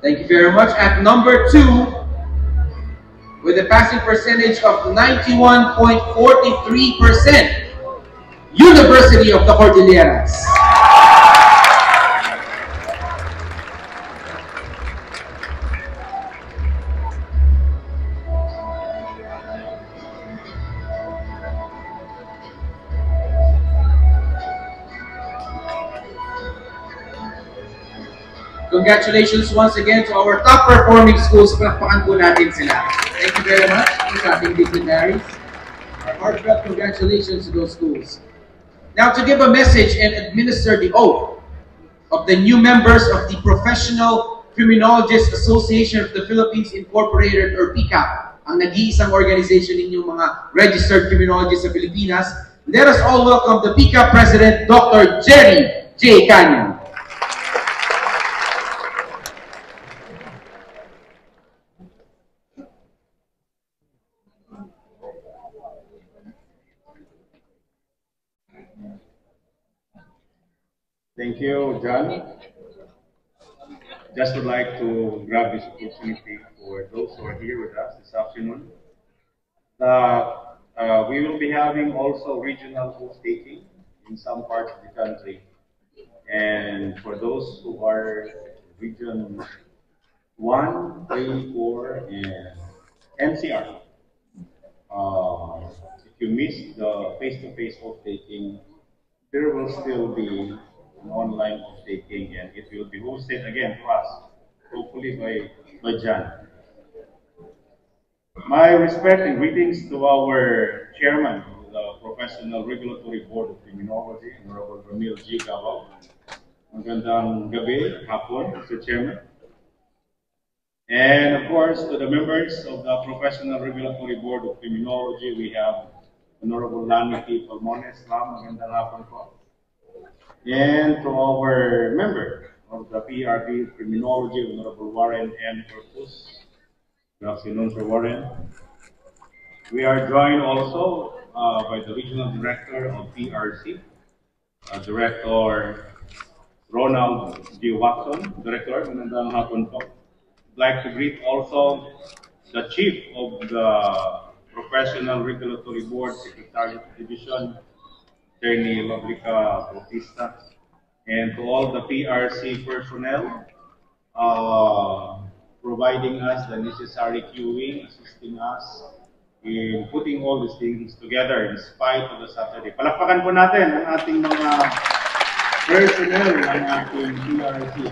Speaker 1: Thank you very much. At number 2, with a passing percentage of 91.43%, University of the Cordilleras. Congratulations once again to our top performing schools. Palakpakan po natin sila. Thank you very much sa ating dignitaries. Our heartfelt congratulations to those schools. Now to give a message and administer the oath of the new members of the Professional Criminologists Association of the Philippines Incorporated or PCAP, ang nag-iisang organization ninyong mga registered criminologists sa Pilipinas. Let us all welcome the PCAP President, Dr. Jerry J. Canyon.
Speaker 6: Thank you, John. Just would like to grab this opportunity for those who are here with us this afternoon. We will be having also regional oath taking in some parts of the country. And for those who are region 1, 3, 4, and NCR, if you miss the face-to-face oath taking, there will still be an online oath taking, and it will be hosted again for us, hopefully by Jan. My respect and greetings to our chairman of the Professional Regulatory Board of Criminology, Honorable Ramil G. Gabao. Magandang gabi, hapon, Mr. Chairman. And of course, to the members of the Professional Regulatory Board of Criminology, we have Honorable Lani P. Palmones. Magandang hapon po. And to our member of the PRB Criminology, Honorable Warren M. Corpus. Good afternoon, Sir Warren. We are joined also by the Regional Director of PRC, Director Ronald G. Watson. Director, magandang hapon po. I'd like to greet also the Chief of the Professional Regulatory Board, Secretary of Division, Attorney Loblica Bautista, and to all the PRC personnel providing us the necessary queuing, assisting us in putting all these things together in spite of the Saturday. Palakpakan po natin ang ating mga personnel ng ating PRC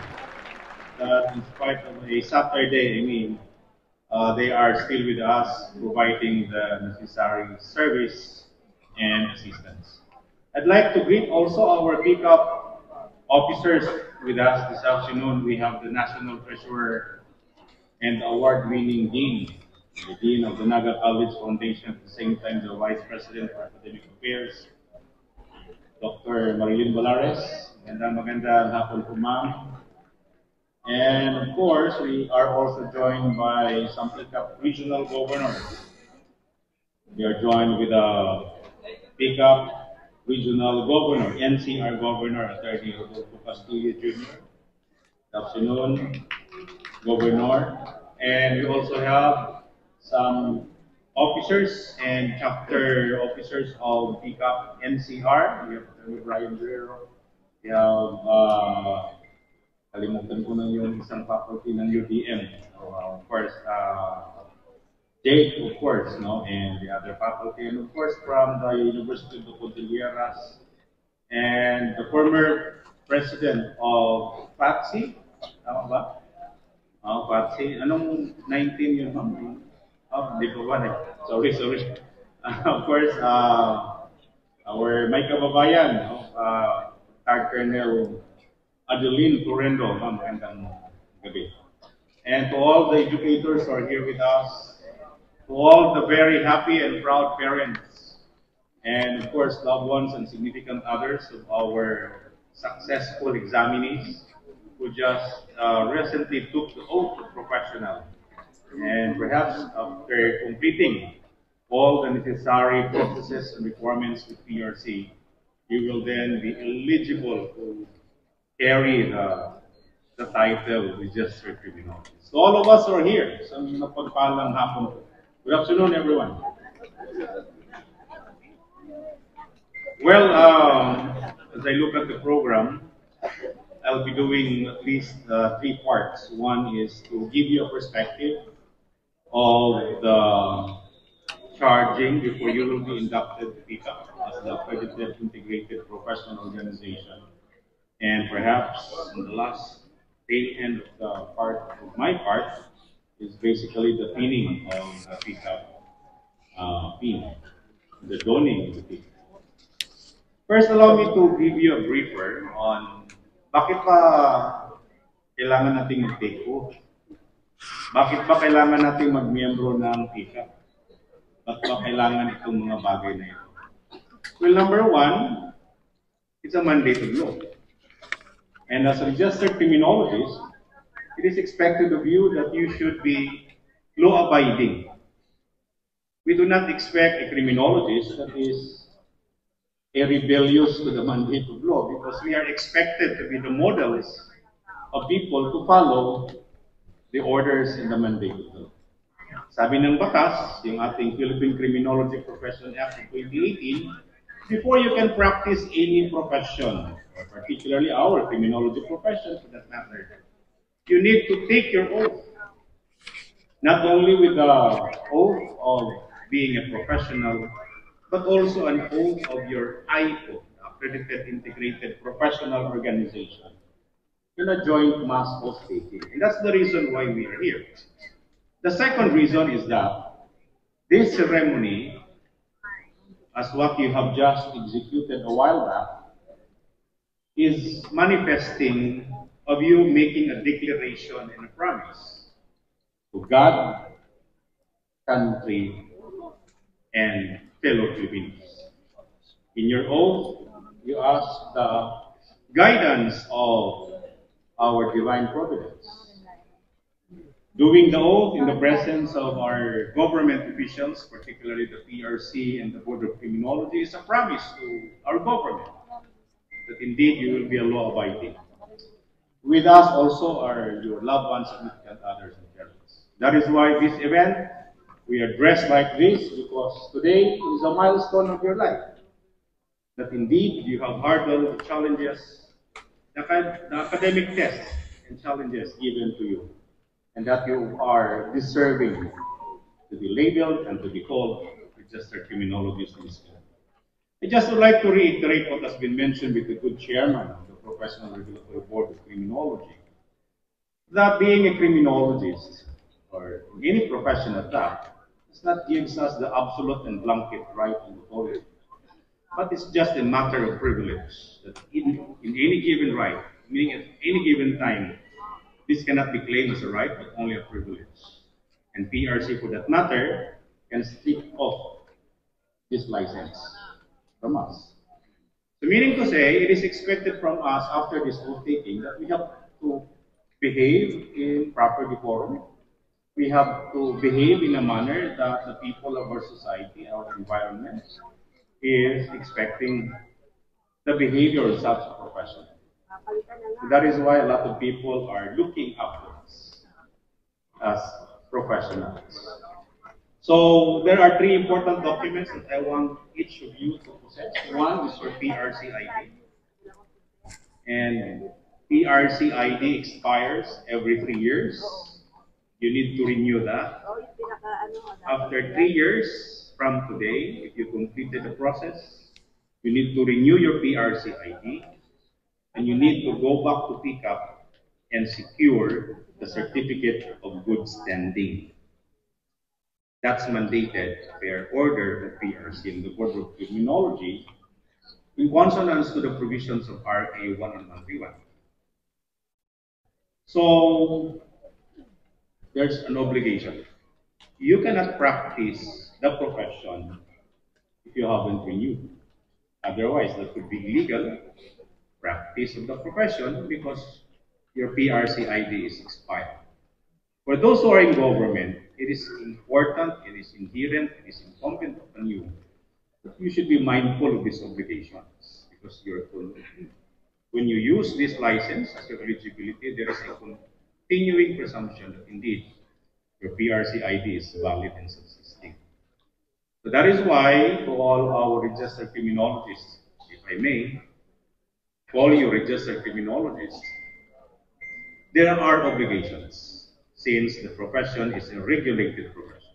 Speaker 6: that in spite of a Saturday, they are still with us providing the necessary service and assistance. I'd like to greet also our pickup officers with us this afternoon. We have the National Treasurer and award-winning Dean, the Dean of the Naga College Foundation, at the same time the Vice President for Academic Affairs, Dr. Marilyn Valares. Magandang hapon po, ma'am. And of course, we are also joined by some pickup regional governors. We are joined with a pickup Regional Governor, NCR Governor, Attorney Rodolfo Castillo Jr. Good afternoon, Governor. And we also have some officers and chapter officers of PCAP NCR. We have Brian Guerrero. We have, kalimutan ko na yung isang faculty ng UDM. Of course, Jake, of course, and the other faculty, and of course from the University of the Cordilleras, and the former president of FATSI, tama ba? FATSI, anong 19 yun, ma'am? Hindi ko ba? Sorry. Of course, our may kababayan, Tag Colonel Adeline Torrendo, ma'am, magandang gabi. And to all the educators who are here with us, to all the very happy and proud parents, and of course loved ones and significant others of our successful examinees who just recently took the oath of professional. And perhaps after completing all the necessary processes and requirements with PRC, you will then be eligible to carry the title Registered Criminologist. So all of us are here. So napagpalang hapon po. Good afternoon, everyone. Well, as I look at the program, I'll be doing at least 3 parts. One is to give you a perspective of the charging before you will be inducted to PCAP as the accredited integrated professional organization. And perhaps in the last tail end of the part of my part is basically the pinning of the pickup pin, the donning of the pin. First, allow me to give you a briefer on bakit pa kailangan nating mag-take oath. Bakit ba kailangan nating magmiyembro ng pickup? Bakit ba kailangan itong mga bagay na ito? Well, number one, it's a mandated law. And as a registered criminologist, it is expected of you that you should be law-abiding. We do not expect a criminologist that is a rebellious to the mandate of law because we are expected to be the models of people to follow the orders and the mandate of law. Sabi ng batas, yung ating Philippine Criminology Profession Act of 2018, before you can practice any profession, or particularly our criminology profession for that matter, you need to take your oath. Not only with the oath of being a professional, but also an oath of your IPO, Accredited Integrated Professional Organization, in a joint mass oath taking. And that's the reason why we are here. The second reason is that this ceremony, as what you have just executed a while back, is manifesting of you making a declaration and a promise to God, country, and fellow Filipinos. In your oath, you ask the guidance of our divine providence. Doing the oath in the presence of our government officials, particularly the PRC and the Board of Criminology, is a promise to our government that indeed you will be a law-abiding. With us also are your loved ones, significant others, and parents. That is why this event, we are dressed like this because today is a milestone of your life. That indeed you have hurdled the challenges, the academic tests and challenges given to you, and that you are deserving to be labeled and to be called registered criminologist in this field. I just would like to reiterate what has been mentioned with the good chairman of the Professional Regulatory Board of Criminology, that being a criminologist, or any profession at that, does not gives us the absolute and blanket right and authority. But it's just a matter of privilege, that in any given right, meaning at any given time, this cannot be claimed as a right, but only a privilege. And PRC, for that matter, can strip off this license from us. So meaning to say, it is expected from us after this oath taking that we have to behave in proper decorum. We have to behave in a manner that the people of our society, our environment, is expecting the behavior of such a profession. So that is why a lot of people are looking up to us as professionals. So there are three important documents that I want each of you to possess. One is your PRC ID. And PRC ID expires every 3 years. You need to renew that. After 3 years from today, if you completed the process, you need to renew your PRC ID. And you need to go back to pick up and secure the certificate of good standing. That's mandated per order of PRC and the Board of Criminology in consonance to the provisions of RA 1131. So there's an obligation. You cannot practice the profession if you haven't renewed. Otherwise, that could be illegal practice of the profession because your PRC ID is expired. For those who are in government, it is important, it is inherent, it is incumbent upon you that you should be mindful of these obligations because when you use this license as your eligibility, there is a continuing presumption that indeed your PRC ID is valid and subsisting. So that is why to all our registered criminologists, if I may, all you registered criminologists, there are obligations since the profession is a regulated profession.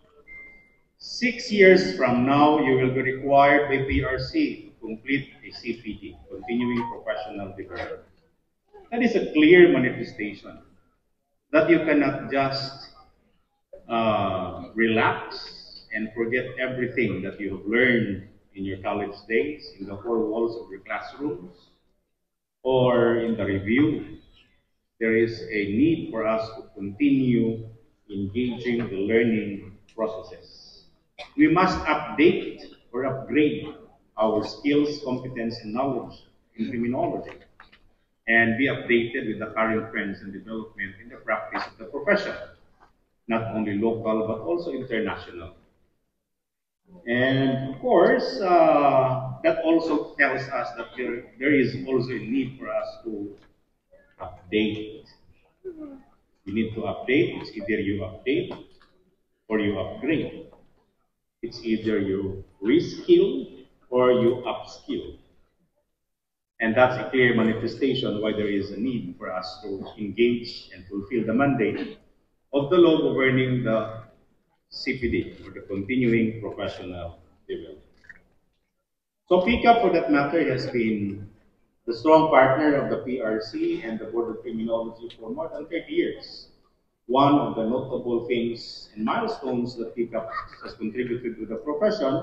Speaker 6: 6 years from now, you will be required by PRC to complete a CPD, Continuing Professional Development. That is a clear manifestation that you cannot just relax and forget everything that you have learned in your college days, in the four walls of your classrooms, or in the review. There is a need for us to continue engaging the learning processes. We must update or upgrade our skills, competence, and knowledge in criminology, and be updated with the current trends and development in the practice of the profession, not only local but also international. And of course, that also tells us that there is also a need for us to update. You need to update. It's either you update or you upgrade. It's either you reskill or you upskill. And that's a clear manifestation why there is a need for us to engage and fulfill the mandate of the law governing the CPD, or the Continuing Professional Development. So PCAP, for that matter, has been the strong partner of the PRC and the Board of Criminology for more than 30 years. One of the notable things and milestones that PCAP has contributed to the profession,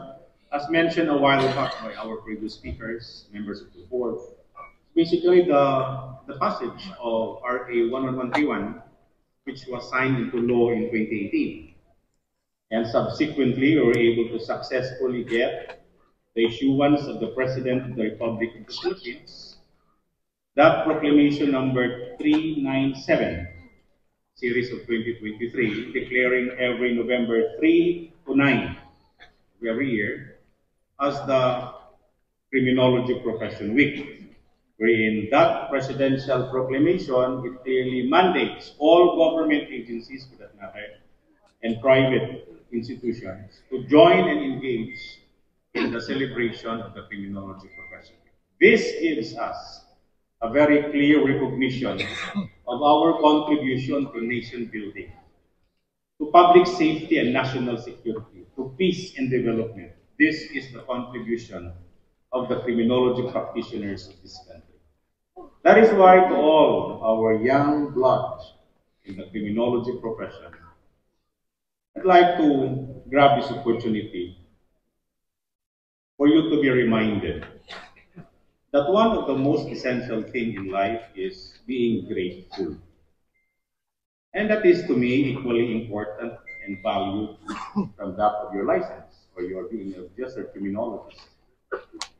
Speaker 6: as mentioned a while back by our previous speakers, members of the board, basically the passage of RA 11131, which was signed into law in 2018. And subsequently, we were able to successfully get the issuance of the President of the Republic of the Philippines, that proclamation number 397, series of 2023, declaring every November 3 to 9 of every year as the Criminology Profession Week, wherein that presidential proclamation, it clearly mandates all government agencies, for that matter, and private institutions to join and engage in the celebration of the criminology profession. This gives us a very clear recognition of our contribution to nation building, to public safety and national security, to peace and development. This is the contribution of the criminology practitioners of this country. That is why to all our young blood in the criminology profession, I'd like to grab this opportunity for you to be reminded that one of the most essential things in life is being grateful. And that is to me equally important and valued from that of your license or your being just a criminologist.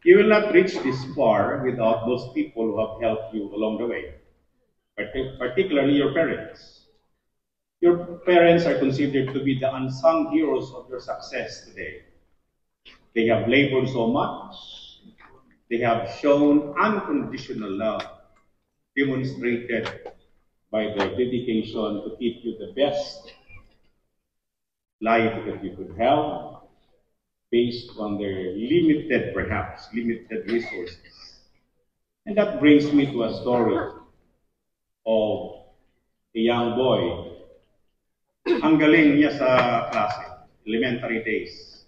Speaker 6: You will not reach this far without those people who have helped you along the way, particularly your parents. Your parents are considered to be the unsung heroes of your success today. They have labored so much. They have shown unconditional love, demonstrated by their dedication to give you the best life that you could have, based on their limited, perhaps, limited resources. And that brings me to a story of a young boy. Ang galing niya sa klase, elementary days.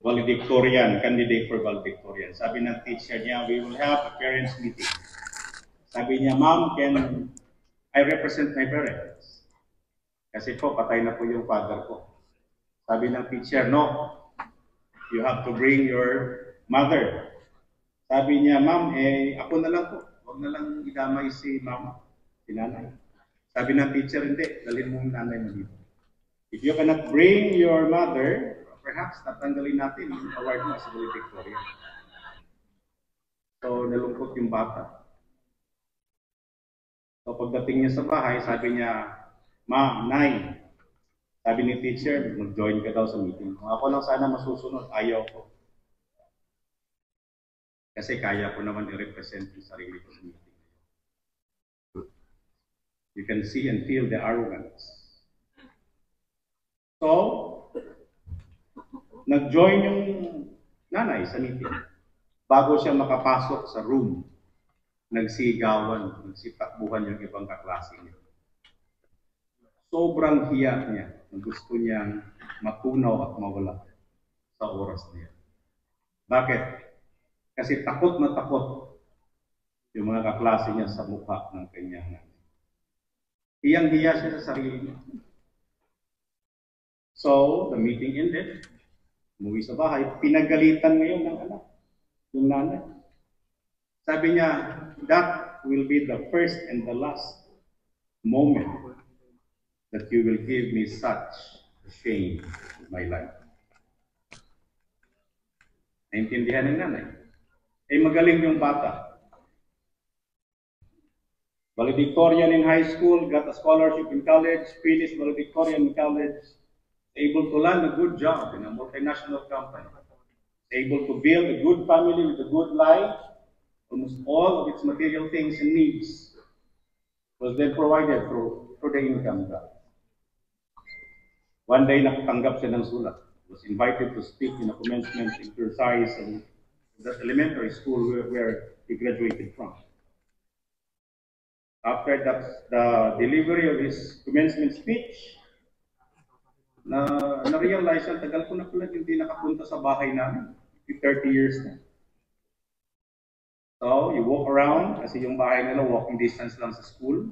Speaker 6: Valedictorian, candidate for valedictorian. Sabi ng teacher niya, we will have a parents meeting. Sabi niya, Ma'am, can I represent my parents? Kasi po, patay na po yung father ko. Sabi ng teacher, no, you have to bring your mother. Sabi niya, Ma'am, ako na lang po. Huwag na lang idamay si Mama, si nanay. Sabi ng teacher, hindi, dalhin mo yung nanay mo dito. If you cannot bring your mother, perhaps tatanggalin natin yung award mo sa valedictorian. So, nalungkot yung bata. So, pagdating niya sa bahay, sabi niya, Ma'am, Nay, sabi ni teacher, mag-join ka daw sa meeting. Kung ako lang sana masusunod, ayaw ko. Kasi kaya ko naman i-represent yung sarili ko sa meeting. You can see and feel the arrogance. So, nag-join yung nanay sa meeting. Bago siya makapasok sa room, nagsigawan, nagsitakbuhan yung ibang kaklase niya. Sobrang hiya niya. Gusto niyang matunaw at mawala sa oras niya. Bakit? Kasi takot na takot
Speaker 9: yung mga kaklase niya sa mukha ng kanyang nanay. Hiyang-hiya siya sa sarili niya. So, the meeting ended. Umuwi sa bahay. Pinagalitan ngayon ng anak, yung nanay. Sabi niya, that will be the first and the last moment that you will give me such a shame in my life. Naintindihan ng nanay. Eh magaling yung bata. Valedictorian in high school, got a scholarship in college, finished valedictorian in college, able to land a good job in a multinational company, able to build a good family with a good life. Almost all of its material things and needs was then provided through the income tax. One day, nakatanggap siya ng sulat. Was invited to speak in a commencement exercise of that elementary school where he graduated from. After the delivery of his commencement speech, na-realize siya, tagal ko na pala hindi nakapunta sa bahay namin. 30 years na. So, you walk around, kasi yung bahay nila, walking distance lang sa school.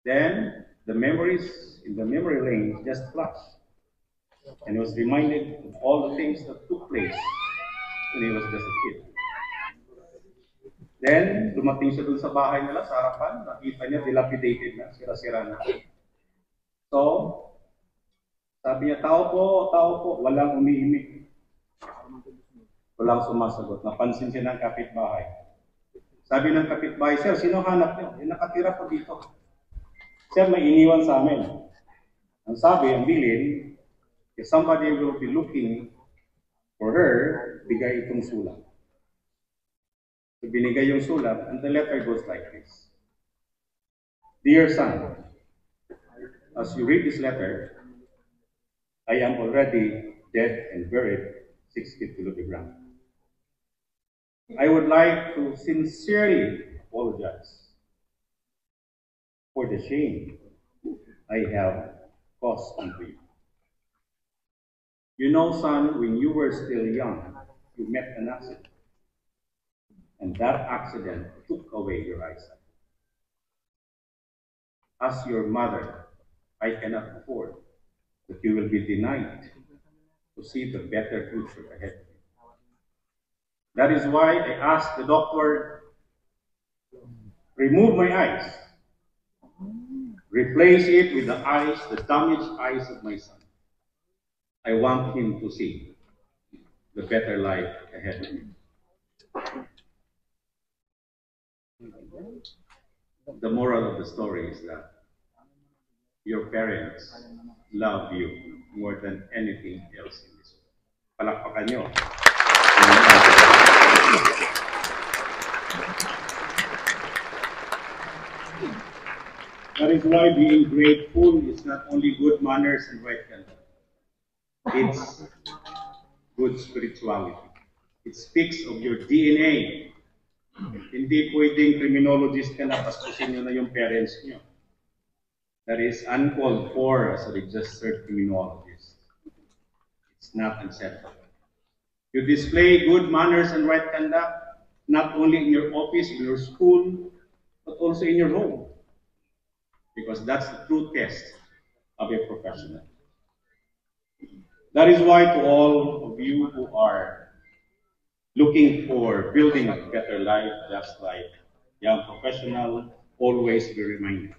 Speaker 9: Then, the memories in the memory lane just flash. And he was reminded of all the things that took place when he was just a kid. Then, dumating siya dun sa bahay nila, sa harapan, nakita niya, dilapidated na, sira-sira na. So, sabi niya, tao po, walang umiimik. Walang sumasagot. Napansin siya ng kapitbahay. Sabi ng kapitbahay, sir, sino hanap niyo? Eh, nakatira po dito. Sir, may iniwan sa amin. Ang sabi, ang bilin, if somebody will be looking for her, bigay itong sulat. So, binigay yung sulat, and the letter goes like this. Dear son, as you read this letter, I am already dead and buried 6 feet below the ground. I would like to sincerely apologize for the shame I have caused unto you. You know, son, when you were still young, you met an accident. And that accident took away your eyesight. As your mother, I cannot afford that you will be denied to see the better future ahead of you. That is why I asked the doctor, remove my eyes, replace it with the eyes, the damaged eyes of my son. I want him to see the better life ahead of him. The moral of the story is that your parents love you more than anything else in this world. Palakpakan nyo. That is why being grateful is not only good manners and right conduct. It's good spirituality. It speaks of your DNA. Hindi pwedeng criminologist ka na, paspusin nyo na yung parents nyo. That is uncalled for as a registered criminologist. It's not acceptable. You display good manners and right conduct, not only in your office, in your school, but also in your home. Because that's the true test of a professional. That is why to all of you who are looking for building a better life, just like young professional, always be reminded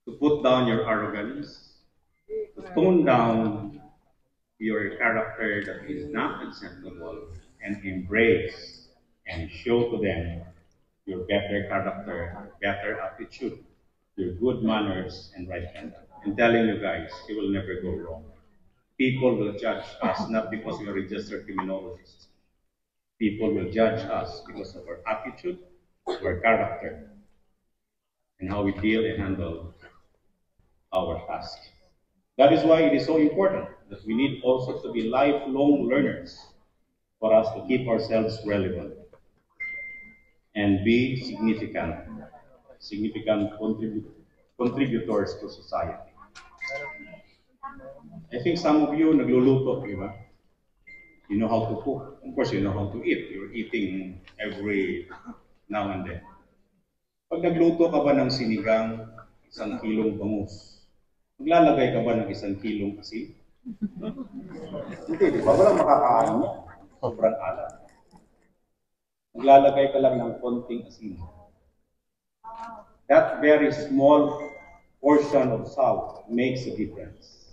Speaker 9: to put down your arrogance, to tone down your character that is not acceptable, and embrace and show to them your better character, better attitude, your good manners and right conduct. I'm telling you guys, you will never go wrong. People will judge us not because we are registered criminologists. People will judge us because of our attitude, our character, and how we deal and handle our task. That is why it is so important that we need also to be lifelong learners for us to keep ourselves relevant and be significant contributors to society. I think some of you nagluluto, di ba? You know how to cook. Of course, you know how to eat. You're eating every now and then. Pag nagluto ka ba ng sinigang, 1 kilong bangus, maglalagay ka ba ng 1 kilong asin? Hindi, di ba? Walang makakain niya. Sobrang alat. Maglalagay ka lang ng konting asin. That very small portion of salt makes a difference.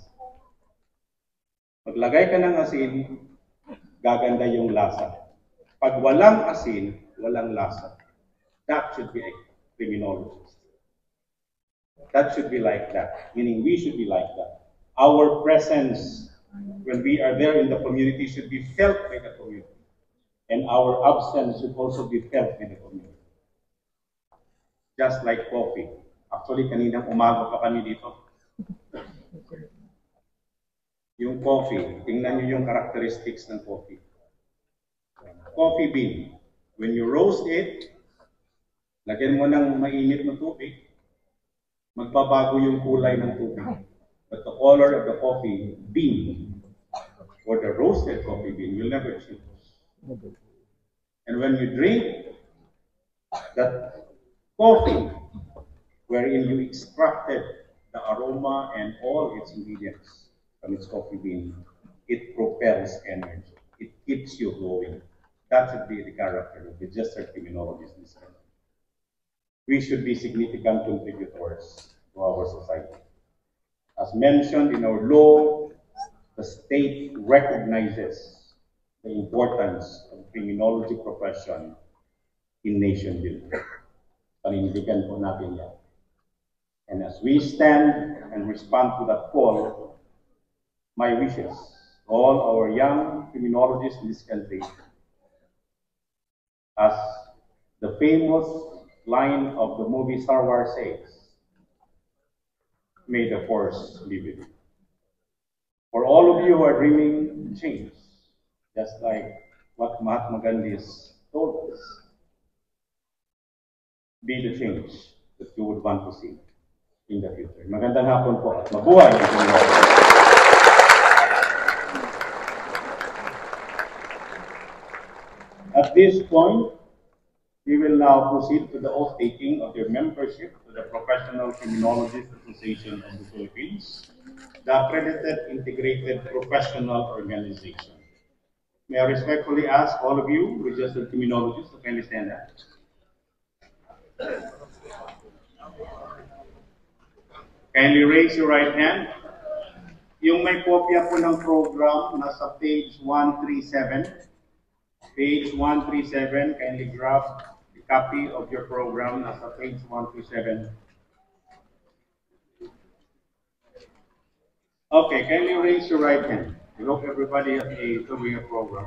Speaker 9: Maglagay ka ng asin, gaganda yung lasa. Pag walang asin, walang lasa. That should be a criminologist. That should be like that. Meaning we should be like that. Our presence when we are there in the community should be felt by the community. And our absence should also be felt by the community. Just like coffee. Actually, kaninang umaga pa kami dito. Yung coffee, tingnan nyo yung characteristics ng coffee. Coffee bean. When you roast it, lagyan mo ng mainit na tubig, magbabago yung kulay ng tubig. But the color of the coffee bean, or the roasted coffee bean, will never change. And when you drink that coffee, wherein you extracted the aroma and all its ingredients from its coffee bean, it propels energy. It keeps you going. That should be the character of the registered criminologist in this country. We should be significant contributors to our society. As mentioned in our law, the state recognizes the importance of the criminology profession in nation building. Panindigan po natin yan. And as we stand and respond to that call, my wishes, all our young criminologists in this country, as the famous line of the movie Star Wars says, may the force be with you. For all of you who are dreaming change, just like what Mahatma Gandhi has told us, be the change that you would want to see in the future. Magandang hapon po at mabuhay ang Pilipinas. At this point, we will now proceed to the oath-taking of your membership to the Professional Criminologists Association of the Philippines, the accredited integrated professional organization. May I respectfully ask all of you, registered criminologists, to kindly stand up. Kindly raise your right hand. Yung may kopya po ng program, nasa page 137. Page 137, kindly grab the copy of your program, nasa page 137. Okay, kindly raise your right hand. I hope everybody has doing a program.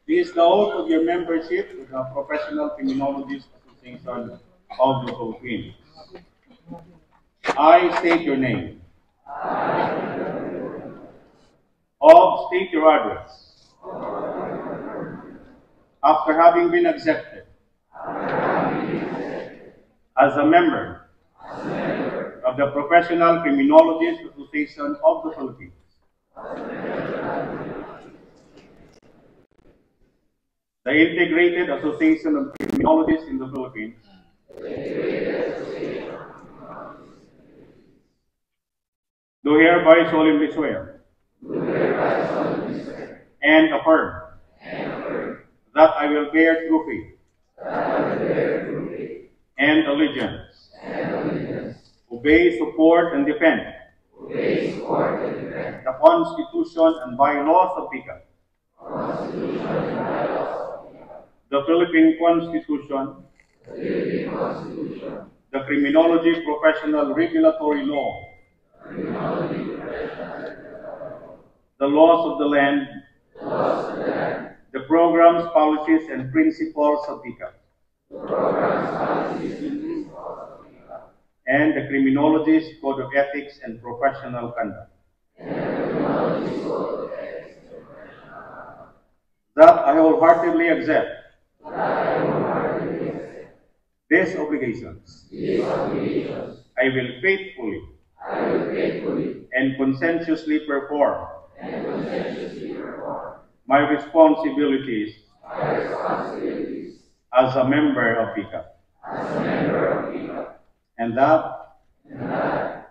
Speaker 9: This is the oath of your membership to the Professional Criminologists Association of the Philippines. I state your name. State your address. After having been accepted as a member of the Professional Criminologists Association of the Philippines, the Integrated Association of Criminologists in the Philippines, do hereby solemnly swear and affirm that I will bear true faith and allegiance, obey, support, and defend the Constitution and bylaws of PICA, the Philippine Constitution, the Criminology Professional Regulatory Law, the laws of the land, the programs, policies, and principles of PICA, and the Criminologist Code of Ethics and Professional Conduct. That I wholeheartedly accept these obligations. I will faithfully and conscientiously perform my responsibilities as a member of PICAP, and that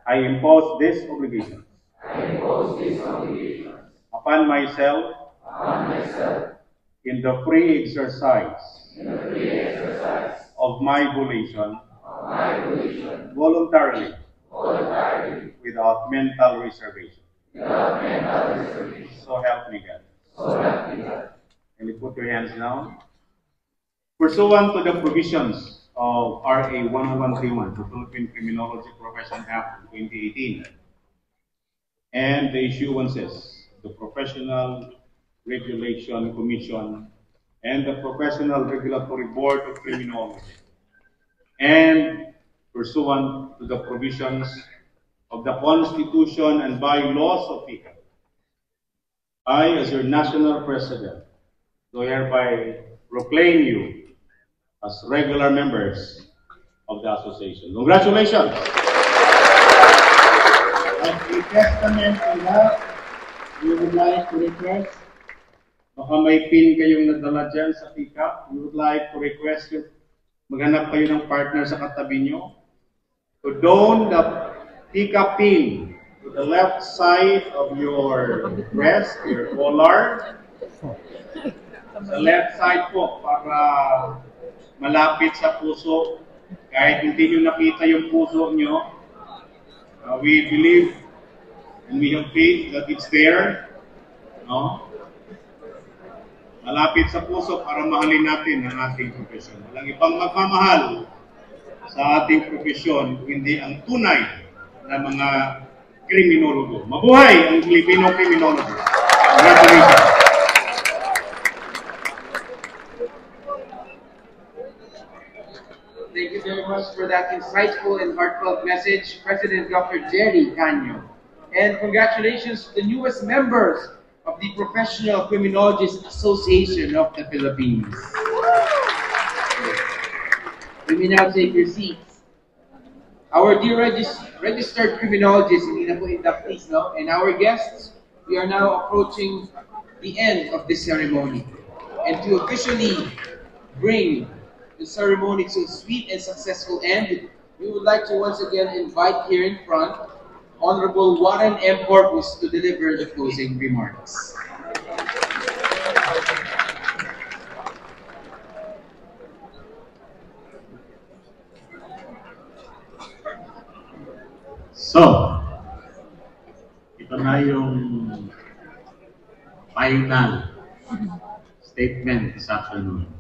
Speaker 9: I impose these obligations upon myself in the free exercise of my volition, voluntarily, without mental reservation. So help me God. Can you put your hands down? Pursuant to the provisions of RA 10131, the Philippine Criminology Profession Act of 2018, and the issuances, the Professional Regulation Commission, and the Professional Regulatory Board of Criminology, and pursuant to the provisions of the Constitution and bylaws of PICAP, I, as your National President, do hereby proclaim you as regular members of the association. Congratulations! As a testament to that, we would like to request, baka may pin kayong nadala dyan sa PICAP, we would like to request you, maghanap kayo ng partner sa katabi nyo, to don the PICAP pin to the left side of your breast, your collar, sa left side po, para malapit sa puso. Kahit hindi nyo nakita yung puso nyo, we believe and we have faith that it's there. No? Malapit sa puso para mahalin natin ang ating profesyon. Walang ibang magmamahal sa ating profesyon, hindi ang tunay na mga kriminologo. Mabuhay ang Filipino kriminologo. Congratulations!
Speaker 1: Thank you very much for that insightful and heartfelt message, President Dr. Jerry Canyo. And congratulations to the newest members of the Professional Criminologists Association of the Philippines. You may now take your seats. Our dear registered criminologists, hindi na po inductees, no? And our guests, we are now approaching the end of this ceremony. And to officially bring the ceremony to a sweet and successful end, we would like to once again invite here in front Honorable Warren M. Corpus to deliver the closing remarks.
Speaker 6: So, ito na yung final statement this afternoon.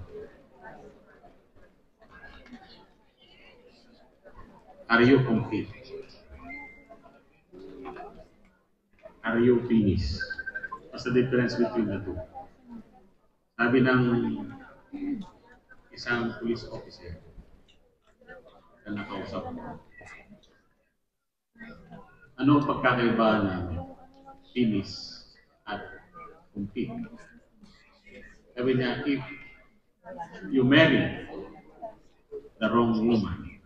Speaker 6: Are you complete? Are you finished? What's the difference between the two? Sabi ng isang police officer na nakausap ko, ano ang pagkakaiba ng finish at complete? Sabi niya, if you marry the wrong woman,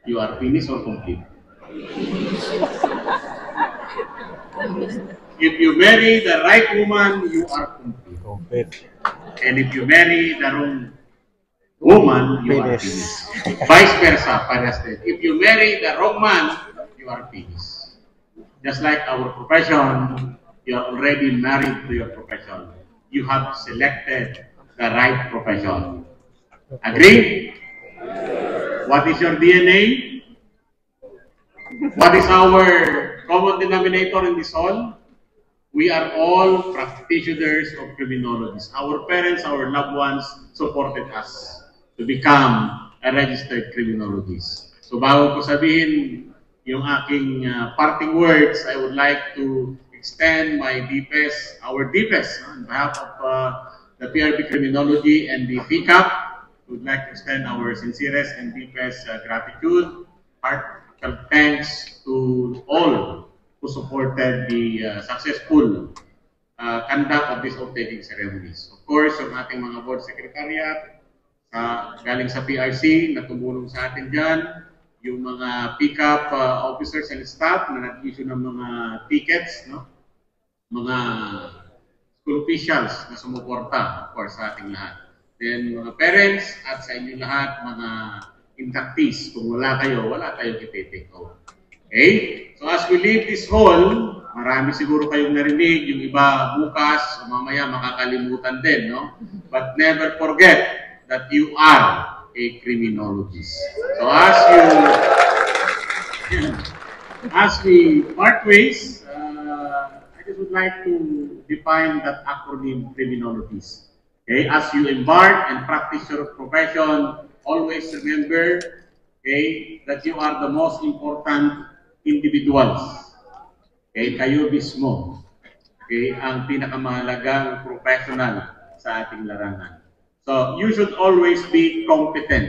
Speaker 6: you are finished or complete? If you marry the right woman, you are complete. And if you marry the wrong woman, you are finished. Vice versa, if you marry the wrong man, you are finished. Just like our profession, you are already married to your profession. You have selected the right profession. Agree? What is your DNA? What is our common denominator in this all? We are all practitioners of criminology. Our parents, our loved ones supported us to become a registered criminologist. So bago ko sabihin yung aking parting words, I would like to extend my deepest, our deepest, on behalf of the PRP Criminology and the PICAP, we would like to extend our sincerest and deepest gratitude, heartfelt thanks to all who supported the successful conduct of this oath-taking ceremonies. Of course, yung ating mga board secretariat, galing sa PRC na tumulong sa atin dyan, yung mga pick-up officers and staff na nag-issue ng mga tickets, no? Mga school officials na sumuporta, of course, sa ating lahat. Then, mga parents at sa inyo lahat, mga inductees, kung wala kayo, wala tayong iti-take out. Okay? So, as we leave this hall, marami siguro kayong narinig, yung iba bukas o mamaya makakalimutan din, no? But never forget that you are a criminologist. So as we part ways, I just would like to define that acronym criminologist. Okay, as you embark and practice your profession, always remember, okay, that you are the most important individuals. Okay, kayo mismo. Okay, ang pinakamahalagang professional sa ating larangan. So, you should always be competent.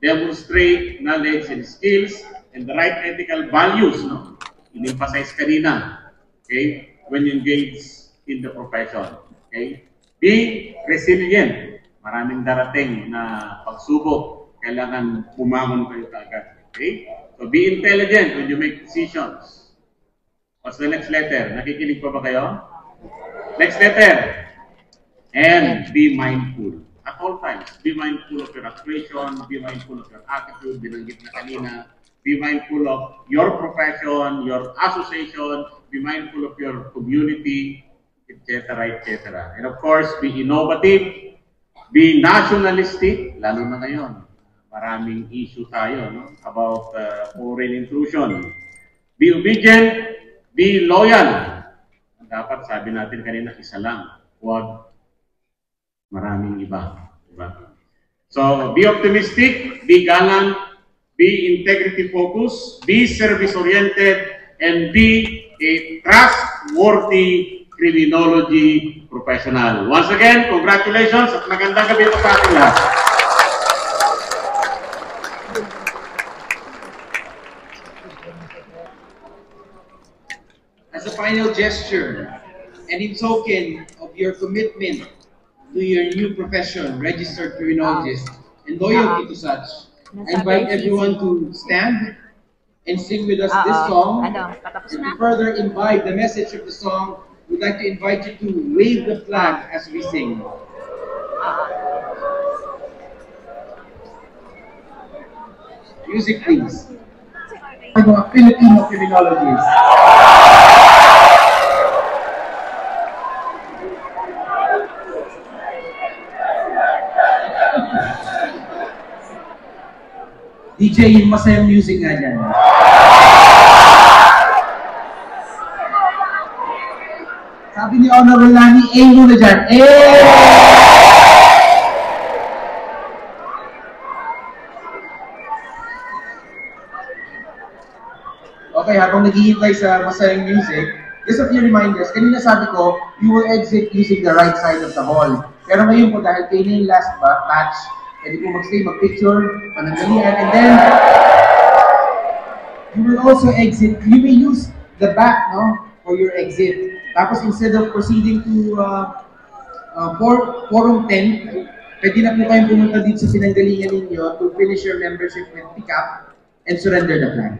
Speaker 6: Demonstrate knowledge and skills and the right ethical values, no? In-emphasize kanina, okay, when you engage in the profession. Okay? Be resilient. Maraming darating na pagsubok. Kailangan bumangon kayo kaagad. Okay? So, be intelligent when you make decisions. What's the next letter? Nakikinig pa ba kayo? Next letter. And be mindful. At all times, be mindful of your aspiration, be mindful of your attitude, binanggit na kanina, be mindful of your profession, your association, be mindful of your community, etc., etc. And of course, be innovative, be nationalistic, lalo na ngayon. Maraming issue tayo, no? About foreign intrusion. Be obedient, be loyal. Dapat sabi natin kanina, isa lang. Huwag maraming iba. Diba? So, be optimistic, be gallant, be integrity-focused, be service-oriented, and be a trustworthy criminology professional. Once again, congratulations at magandang gabi po sa ating lahat.
Speaker 1: As a final gesture and in token of your commitment to your new profession, registered criminologist, and loyalty to such, I invite everyone to stand and sing with us this song. And to further imbibe the message of the song, we'd like to invite you to wave the flag as we sing. Music, please. Mga Filipino criminologists. DJ, yung masayang music nga dyan. Sabi ni Honorable Lani, muna dyan. Okay, habang naghihintay sa masayang music, just a few reminders. Kanina sabi ko, you will exit using the right side of the hall. Pero ngayon po, dahil kayo na yung last batch, pwede po mag-stay, mag-picture, panandalian, and then you will also exit. You may use the back, no, for your exit. Tapos instead of proceeding to Forum 10, pwede na po kayong pumunta dito sa pinanggalingan ninyo to finish your membership with pickup and surrender the flag.